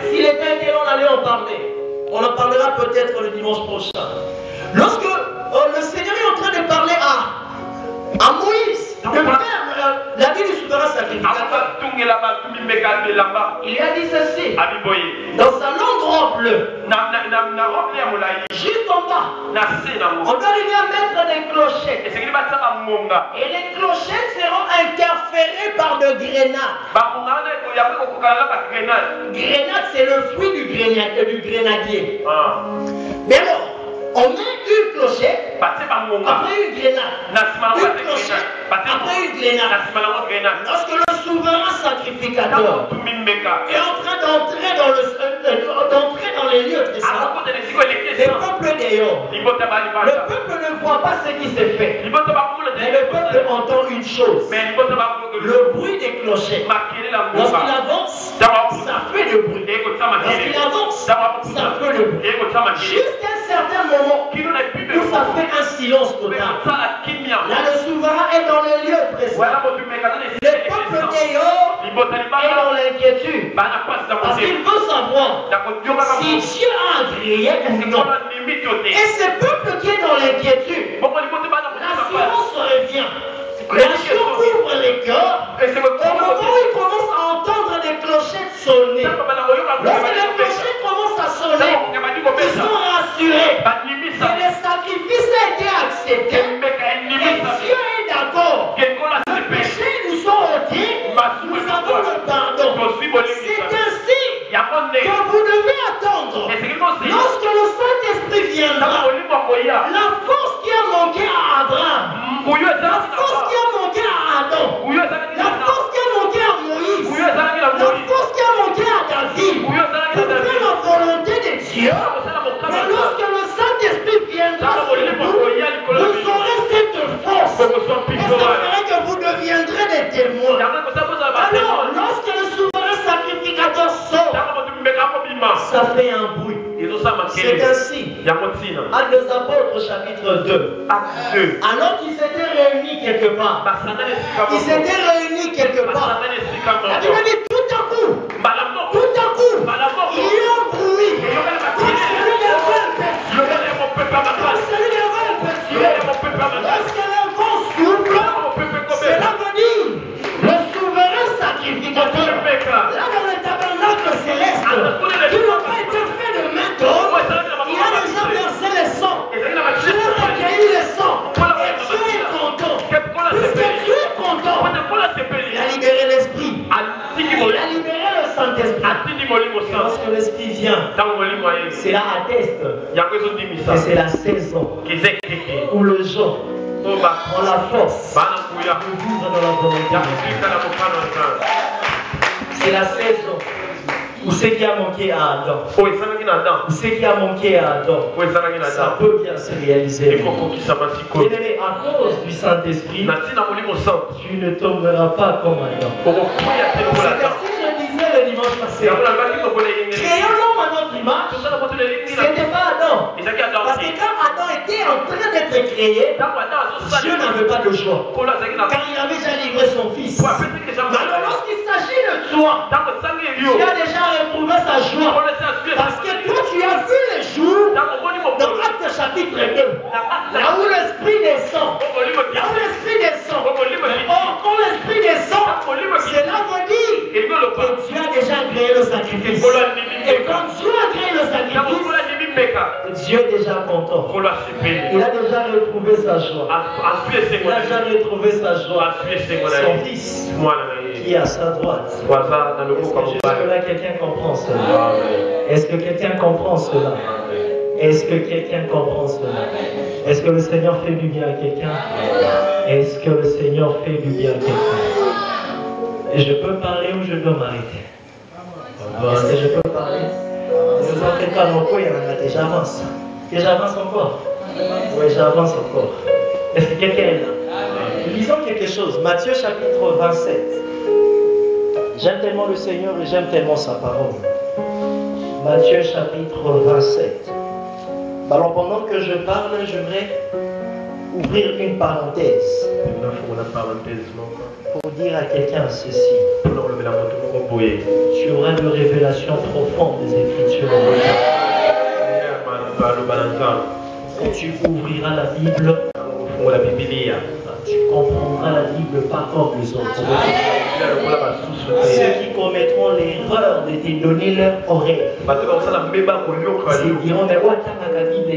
s'il était intérêt, on allait en parler. On en parlera peut-être le dimanche prochain. Lorsque le Seigneur est en train de parler à Moïse, de faire la vie du souverain sacrificateur, il a dit ceci dans sa longue robe bleue, juste en bas, on doit lui mettre des clochettes. Et les clochettes seront interférées par de grenades. Grenade, c'est le fruit du grenadier. Mais alors, on met une clochette, après une grenade, une clochette, après une grenade. Lorsque le souverain sacrificateur est en train d'entrer dans les lieux très saints, le peuple dehors, le peuple ne voit pas ce qui s'est fait, mais le peuple entend une chose, le bruit des clochettes. Lorsqu'il avance, ça fait le bruit. Lorsqu'il avance, ça fait le bruit. Jusqu'à un certain moment où ça fait un silence total. Là, le souverain est dans le lieu précis. Le peuple dehors est dans l'inquiétude. Parce qu'il veut savoir si Dieu a agréé ou non. Et ce peuple qui est dans l'inquiétude, l'assurance revient. L'assurance couvre les cœurs. Au moment où il commence à entendre des clochettes sonner, lorsque les clochettes commencent à sonner, ils sont rassurés. Et le sacrifice a été accepté. Et Dieu est d'accord. Le péché nous sont ôtés. Nous avons le pardon. C'est ainsi que vous devez attendre. Lorsque le Saint-Esprit viendra, la force qui a manqué à Abraham, la force qui a manqué à Adam, la force qui a manqué à Moïse, la force qui a manqué à David, pour faire la volonté de Dieu. Mais lorsque le Saint-Esprit viendra sur vous, vous aurez cette force. Et ça ferait que vous deviendrez des témoins. Alors, lorsque le souverain sacrificateur sort, ça fait un bruit. C'est ainsi. Actes des Apôtres, chapitre 2. Alors qu'ils s'étaient réunis quelque part. Ils s'étaient réunis quelque part. La Bible dit tout à coup, il y a un bruit. Lorsque le vent souffle, cela veut dire le souverain sacrificateur. Là dans le tabernacle céleste, qui n'a pas été fait de main d'homme, il a déjà versé le sang. Dieu a recueilli le sang. Et Dieu est content. Puisque Dieu est content, il a libéré l'esprit. Il a libéré le Saint-Esprit. Lorsque l'esprit vient, cela atteste que c'est la saison où le gens ont la force de vivre dans la volonté. C'est la saison où ce qui a manqué à Adam, où ce qui a manqué à Adam, ça peut bien se réaliser. Bien-aimé, à cause du Saint-Esprit, tu ne tomberas pas comme Adam. C'est ainsi que penser. Créons l'homme à notre image. Ce n'était pas Adam. Parce que quand Adam était en train d'être créé, Dieu n'avait pas de choix. Car il avait déjà livré son fils. Mais alors lorsqu'il s'agit de toi, tu as déjà retrouvé sa joie. Parce que toi tu as vu les jours dans Actes chapitre 2. Là où l'esprit descend. Là où l'esprit descend. Or quand l'esprit descend, cela veut dire que Dieu a déjà créé le sacrifice. Et quand Dieu a créé le sacrifice, Dieu est déjà content. Il a déjà retrouvé sa joie. Il a déjà retrouvé sa joie. Son fils qui est à sa droite. Est-ce que quelqu'un comprend cela? Est-ce que quelqu'un comprend cela? Est-ce que quelqu'un comprend cela? Est-ce que le Seigneur fait du bien à quelqu'un? Est-ce que le Seigneur fait du bien à quelqu'un? Et je peux parler ou je dois m'arrêter? Est-ce que je peux parler? Ne vous en faites pas, mon coin, il y en a déjà avance. Et j'avance encore. Oui, j'avance encore. Est-ce que quelqu'un est là? Lisons quelque chose. Matthieu chapitre 27. J'aime tellement le Seigneur et j'aime tellement sa parole. Matthieu chapitre 27. Alors pendant que je parle, j'aimerais ouvrir une parenthèse pour dire à quelqu'un ceci. Tu auras une révélation profonde des Écritures. Quand tu ouvriras la Bible, tu comprendras la Bible pas comme les autres. Ceux qui commettront l'erreur de te donner leur oreille, ils diront, mais où est la Bible?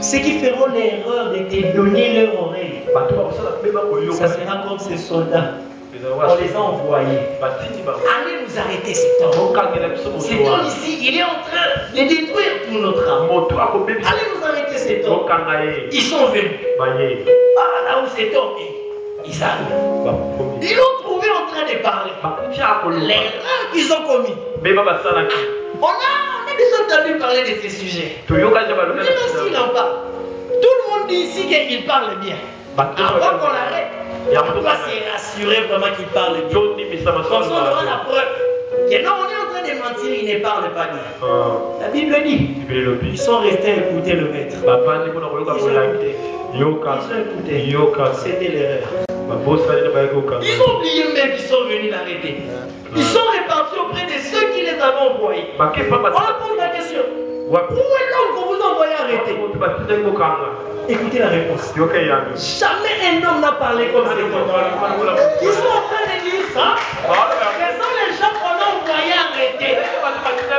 Ceux qui feront l'erreur de te donner leur oreille, ça sera comme ces soldats. On les a envoyés. Allez nous arrêter cet homme. Cet homme ici, il est en train de détruire tout notre âme. Allez nous arrêter cet homme. Ils sont venus. Là où cet homme est, ils arrivent. Ils l'ont trouvé en train de parler. L'erreur qu'ils ont commis. On a déjà entendu parler de ces sujets. Même s'il en parle. Tout le monde dit ici qu'il parle bien. Avant qu'on l'arrête, on doit se rassurer vraiment qu'il parle bien. Comme ça, on aura la preuve que non, on est en train de mentir, il ne parle pas bien. La Bible dit, ils sont restés à écouter le maître. Ils ont écouté. C'était l'erreur. Ils ont oublié même qu'ils sont venus l'arrêter. Ils sont répartis auprès de ceux qui les avaient envoyés. On leur pose la question. Où est l'homme qu'on vous a envoyé arrêter? Écoutez la réponse. Jamais un homme n'a parlé comme cet homme. Ils sont en train de dire ça. Ce sont les gens qu'on a envoyés arrêter.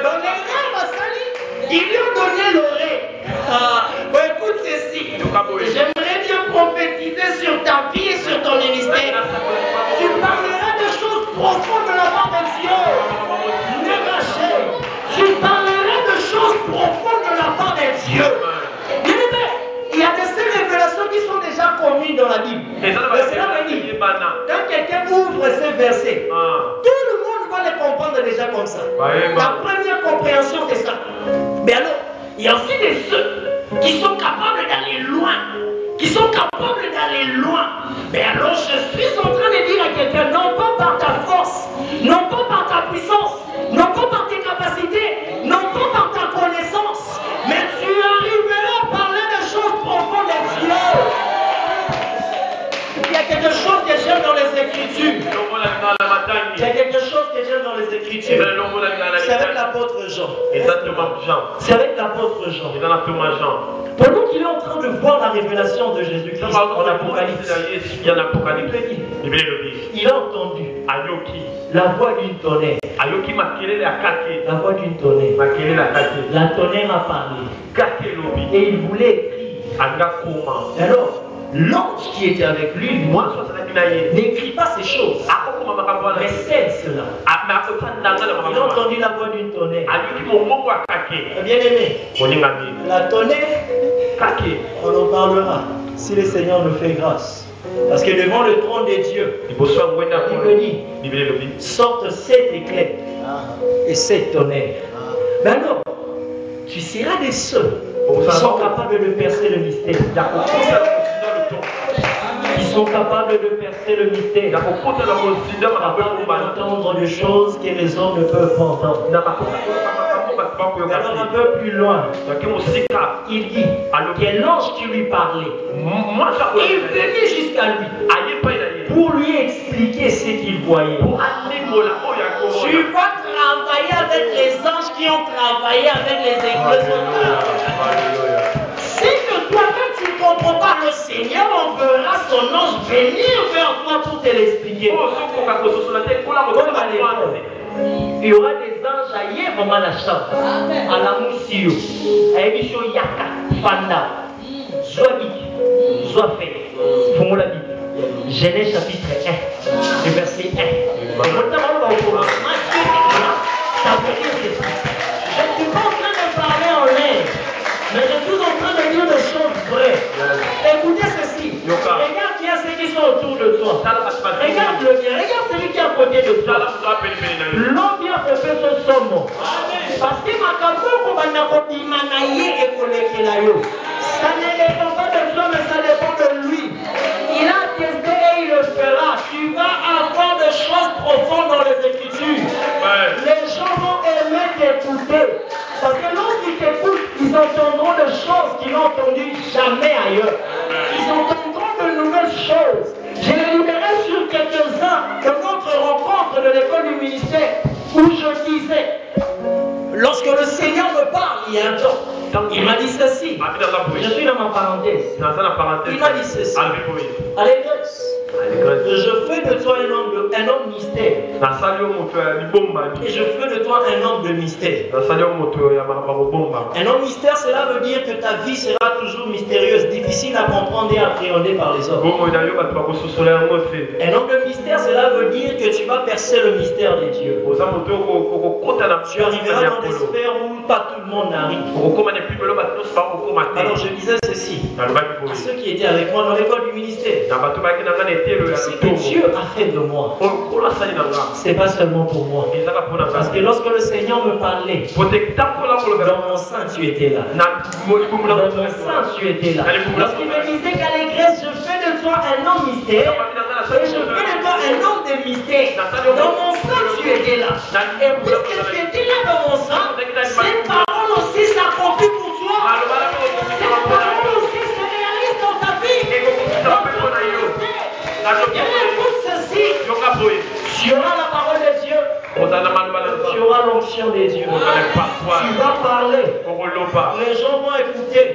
Dans les rêves, ils lui ont donné l'oreille. Écoute ceci. J'aimerais bien prophétiser sur ta vie et sur ton ministère. Tu parleras de choses profondes de la part de Dieu. Tu parleras de choses profondes de la part de Dieu. Il y a des révélations qui sont déjà communes dans la Bible. Mais cela veut dire, quand quelqu'un ouvre ces versets, tout le monde va les comprendre déjà comme ça. La première compréhension, c'est ça. Mais alors, il y a aussi des ceux qui sont capables d'aller loin. Mais alors, je suis en train de dire à quelqu'un, non pas par ta force, non pas par ta puissance, non pas par tes capacités, non pas par ta connaissance, mais tu arriveras à parler de choses profondes de Dieu. Il y a quelque chose que j'aime dans les Écritures. Il y a quelque chose que j'aime dans les Écritures. C'est avec l'apôtre Jean. C'est avec l'apôtre Jean. Pendant qu'il est en train de voir la révélation de Jésus-Christ en Apocalypse, il a entendu la voix d'une tonnerre. La voix d'une tonnerre. La tonnerre a parlé. Et il voulait écrire. Alors, l'ange qui était avec lui, n'écrit pas ces choses, mais scelle cela. Il a entendu la voix d'une tonnerre. Bien aimé, la tonnerre, on en parlera si le Seigneur nous fait grâce. Parce que devant le trône de Dieu, il dit, sortent 7 éclairs et 7 tonnerres. Maintenant, tu seras des ceux qui sont capables de percer le mystère. qui sont capables de percer le mystère, capables d'entendre des choses que les hommes ne peuvent pas entendre. Alors un peu plus loin, il dit que l'ange qui lui parlait est venu jusqu'à lui pour lui expliquer ce qu'il voyait. Tu vas travailler avec les anges qui ont travaillé avec les explosateurs. C'est que toi, quand tu ne comprends pas, le Seigneur enverra son ange venir vers toi pour te l'expliquer. Il y aura des anges ailleurs vraiment la chambre. À la Moussio, à l'émission Yaka, Fanda, Zoabik, Zoafé, Fongo la Bible. Genèse chapitre 1, le verset 1. Ça veut dire ceci. Je ne suis pas en train de parler en l'air, mais je suis en train de dire des choses vraies. Écoutez ceci. Regarde bien ceux qui sont autour de toi. Regarde-le bien. Regarde celui qui est à côté de toi. L'homme bien fait ce somme. Parce que ma capote, ça ne dépend pas de toi, mais ça dépend de lui. Il a testé et il le fera. Tu vas avoir des choses profondes dans les Écritures. Les gens vont aimer t'écouter. Parce que lorsqu'ils t'écoutent, ils entendront des choses qu'ils n'ont entendues jamais ailleurs. Ils entendront de nouvelles choses. Je les libérais sur quelques-uns de notre rencontre de l'école du ministère où je disais, lorsque le Seigneur me parle, il y a un temps, il m'a dit ceci. Je suis dans ma parenthèse. Il m'a dit ceci. Allégresse. Je fais de toi un homme mystère. Et je fais de toi un homme de mystère. Un homme mystère, cela veut dire que ta vie sera toujours mystérieuse, difficile à comprendre et appréhender par les hommes. Un homme de mystère, cela veut dire que tu vas percer le mystère de Dieu. Tu arriveras dans des sphères où pas tout le monde arrive. Alors je disais ceci à ceux qui étaient avec moi dans l'école du ministère. Ce que Dieu a fait de moi, c'est pas seulement pour moi. Parce que lorsque le Seigneur me parlait, dans mon sein tu étais là. Dans mon sein tu étais là. Lorsqu'il me disait qu'Allégresse, je fais de toi un homme mystère, et je fais de toi un homme de mystère. Dans mon sein tu étais là. Et puisque tu étais là dans mon sein, cette parole aussi s'accomplit pour toi. Cette parole aussi se réalise dans ta vie. Écoute ceci. Tu auras la parole de Dieu. Tu auras l'onction des dieux. Tu vas parler. Les gens vont écouter.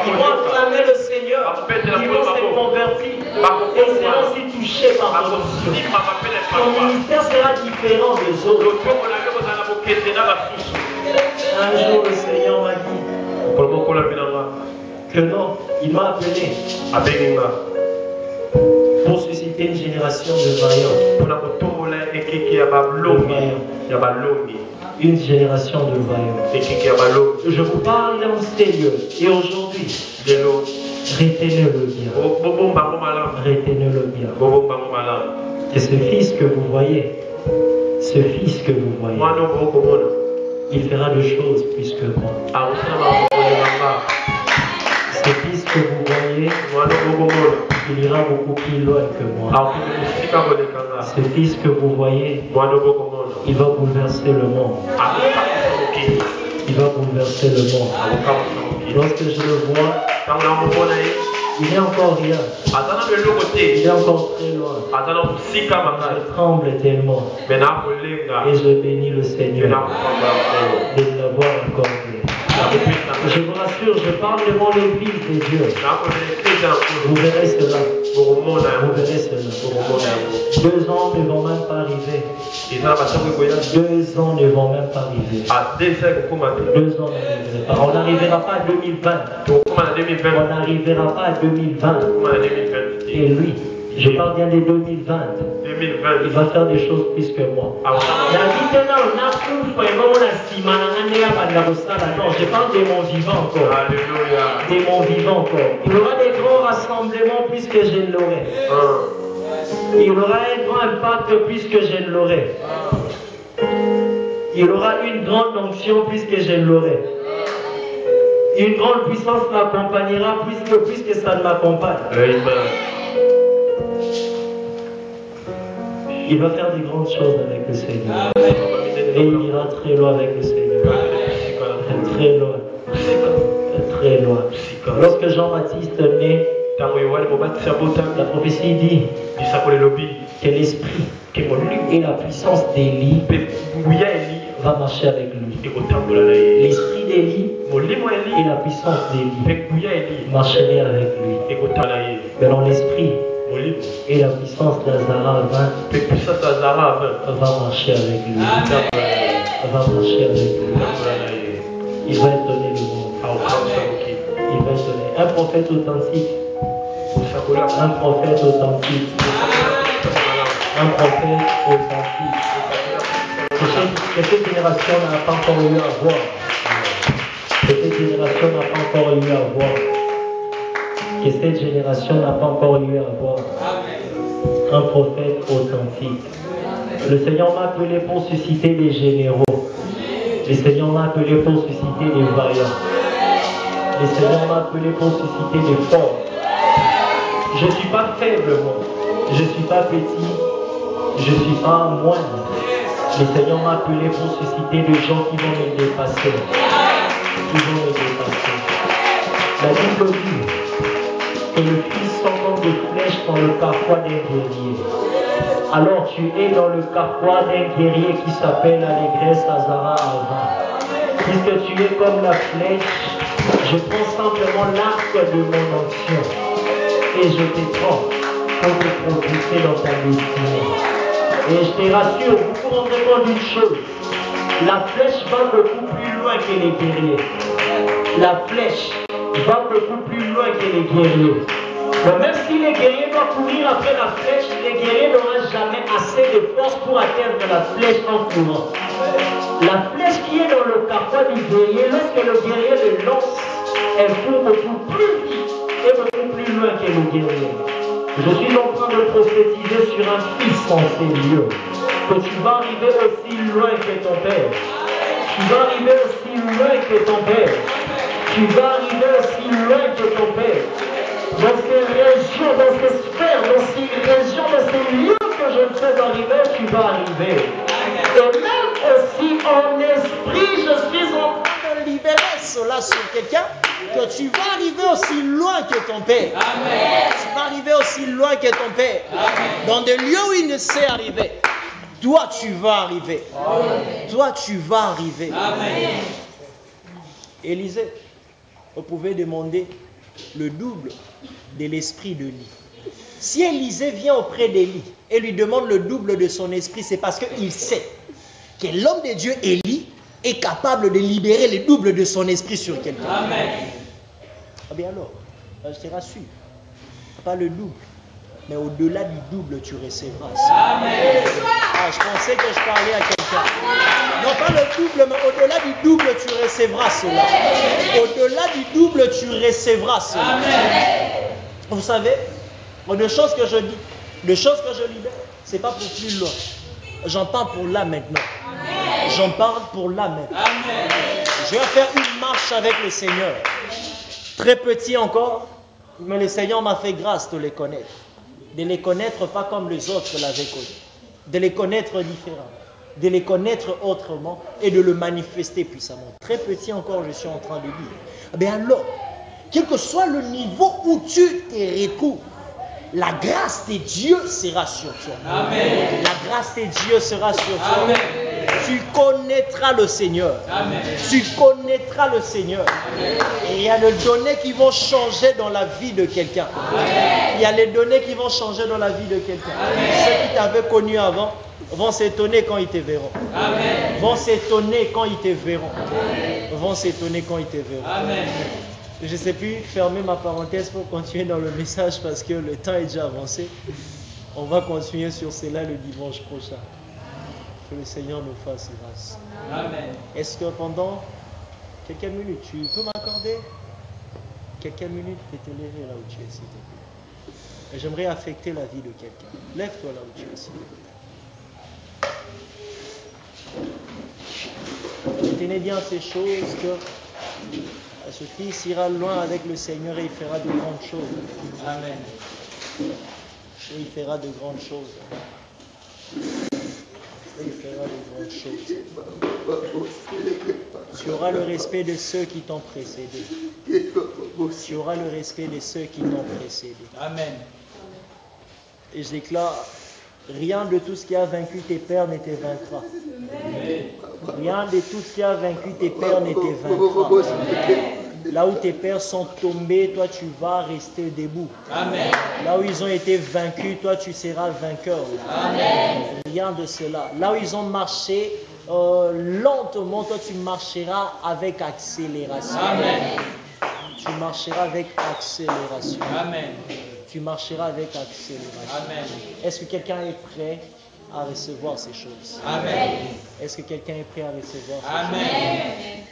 Ils vont acclamer le Seigneur. Ils vont se convertir. Et ils seront aussi touchés par ton onction. Ton ministère sera différent des autres. Un jour, le Seigneur m'a dit que non, il m'a appelé pour susciter une génération de vaillants. Une génération de vaillants. Je vous parle dans ces lieux. Et aujourd'hui, retenez-le bien. Retenez-le bien. Et ce fils que vous voyez, il fera de choses plus que moi. Ce fils que vous voyez, il ira beaucoup plus loin que moi. Ce fils que vous voyez, il va bouleverser le monde. Il va bouleverser le monde. Lorsque je le vois, il n'est encore rien. Il est encore très loin. Je tremble tellement. Et je bénis le Seigneur de l'avoir accordé. Je vous rassure, je parle devant l'église de Dieu. Vous verrez cela. Vous verrez cela. 2 ans ne vont même pas arriver. 2 ans ne vont même pas arriver. 2 ans n'arrivera pas. On n'arrivera pas à 2020. On n'arrivera pas à 2020. Et lui, je parle bien des 2020. Il va faire des choses plus que moi. Non, je parle des mon vivant encore. Des mon vivant encore. Il y aura des grands rassemblements puisque je l'aurai. Il y aura un grand impact puisque je l'aurai. Il y aura une grande onction puisque je l'aurai. Une grande puissance m'accompagnera puisque ça ne m'accompagne. Il va faire des grandes choses avec le Seigneur. Et il ira très loin avec le Seigneur. Très loin. Très loin. Lorsque Jean-Baptiste naît, la prophétie dit que l'esprit et la puissance d'Élie va marcher avec lui. L'esprit d'Élie et la puissance d'Élie marcheraient avec lui. Mais dans l'esprit et la puissance d'Azara va marcher avec lui. Va marcher avec lui. Il va être donné le monde. Il va être donné un prophète authentique. Un prophète authentique. Un prophète authentique. Que cette génération n'a pas encore eu à voir. Que cette génération n'a pas encore eu à voir. Que cette génération n'a pas encore eu à voir. Un prophète authentique. Le Seigneur m'a appelé pour susciter des généraux. Le Seigneur m'a appelé pour susciter des vaillants. Le Seigneur m'a appelé pour susciter des forts. Je ne suis pas faible, moi. Je ne suis pas petit. Je ne suis pas moindre. Le Seigneur m'a appelé pour susciter des gens qui vont me dépasser. Qui vont me dépasser. La Bible dit que le fils sort comme des flèches dans le carquois d'un guerrier. Alors tu es dans le carquois d'un guerrier qui s'appelle Allégresse Azara Avant. Puisque tu es comme la flèche, je prends simplement l'arc de mon onction et je t'éprends pour te propulser dans ta destinée. Et je te rassure, vous vous rendez compte d'une chose, la flèche va beaucoup plus loin que les guerriers. La flèche va beaucoup plus loin que les guerriers. Donc même si les guerriers doivent courir après la flèche, les guerriers n'auront jamais assez de force pour atteindre la flèche en courant. La flèche qui est dans le carquois du guerrier, lorsque le guerrier le lance, elle court beaucoup plus vite et beaucoup plus loin que le guerrier. Je suis en train de prophétiser sur un fils en ces lieux, que tu vas arriver aussi loin que ton père. Tu vas arriver aussi loin que ton père. Tu vas arriver aussi loin que ton père. Dans ces régions, dans ces sphères, dans ces régions, dans ces lieux que je te fais arriver, tu vas arriver. Et même aussi en esprit, je suis en train de libérer cela sur quelqu'un, que tu vas arriver aussi loin que ton père. Amen. Tu vas arriver aussi loin que ton père. Amen. Dans des lieux où il ne sait arriver. Toi, tu vas arriver. Amen. Toi, tu vas arriver. Amen. Élisée, vous pouvez demander le double de l'esprit de Élie. Si Élisée vient auprès d'Élie et lui demande le double de son esprit, c'est parce qu'il sait que l'homme de Dieu, Élie, est capable de libérer le double de son esprit sur quelqu'un. Amen. Ah bien alors, je te rassure, pas le double, mais au-delà du double, tu recevras. Amen. Ah, je pensais que je parlais à quelqu'un. Non, pas le double, mais au-delà du double, tu recevras cela. Au-delà du double, tu recevras cela. Amen. Vous savez, de choses que je dis, de choses que je libère, c'est pas pour plus loin. J'en parle pour là maintenant. J'en parle pour là maintenant. Amen. Je vais faire une marche avec le Seigneur. Très petit encore, mais le Seigneur m'a fait grâce de les connaître. De les connaître pas comme les autres l'avaient connu. De les connaître différemment. De les connaître autrement et de le manifester puissamment. Très petit encore, je suis en train de dire. Eh bien alors, quel que soit le niveau où tu te retrouves, la grâce de Dieu sera sur toi. Amen. La grâce de Dieu sera sur toi. Amen. Tu connaîtras le Seigneur. Amen. Tu connaîtras le Seigneur. Amen. Et il y a des données qui vont changer dans la vie de quelqu'un. Il y a les données qui vont changer dans la vie de quelqu'un. Ceux qui t'avaient connu avant vont s'étonner quand ils te verront. Amen. Vont s'étonner quand ils te verront. Amen. Vont s'étonner quand ils te verront. Amen. Je ne sais plus fermer ma parenthèse pour continuer dans le message parce que le temps est déjà avancé. On va continuer sur cela le dimanche prochain. Que le Seigneur nous fasse grâce. Amen. Est-ce que pendant quelques minutes, tu peux m'accorder quelques minutes et te lever là où tu es, s'il te plaît. Et j'aimerais affecter la vie de quelqu'un. Lève-toi là où tu es, s'il te plaît. Tenez bien ces choses que ce fils ira loin avec le Seigneur et il fera de grandes choses. Amen. Et il fera de grandes choses. Il fera de grandes choses. Tu auras le respect de ceux qui t'ont précédé. Tu auras le respect de ceux qui t'ont précédé. Amen. Et je déclare, rien de tout ce qui a vaincu tes pères ne te vaincra. Rien de tout ce qui a vaincu tes pères ne te vaincra. Là où tes pères sont tombés, toi tu vas rester debout. Amen. Là où ils ont été vaincus, toi tu seras vainqueur. Amen. Rien de cela. Là où ils ont marché lentement, toi tu marcheras avec accélération. Amen. Tu marcheras avec accélération. Amen. Tu marcheras avec accélération. Amen. Est-ce que quelqu'un est prêt à recevoir ces choses? Amen. Est-ce que quelqu'un est prêt à recevoir ces Amen. choses?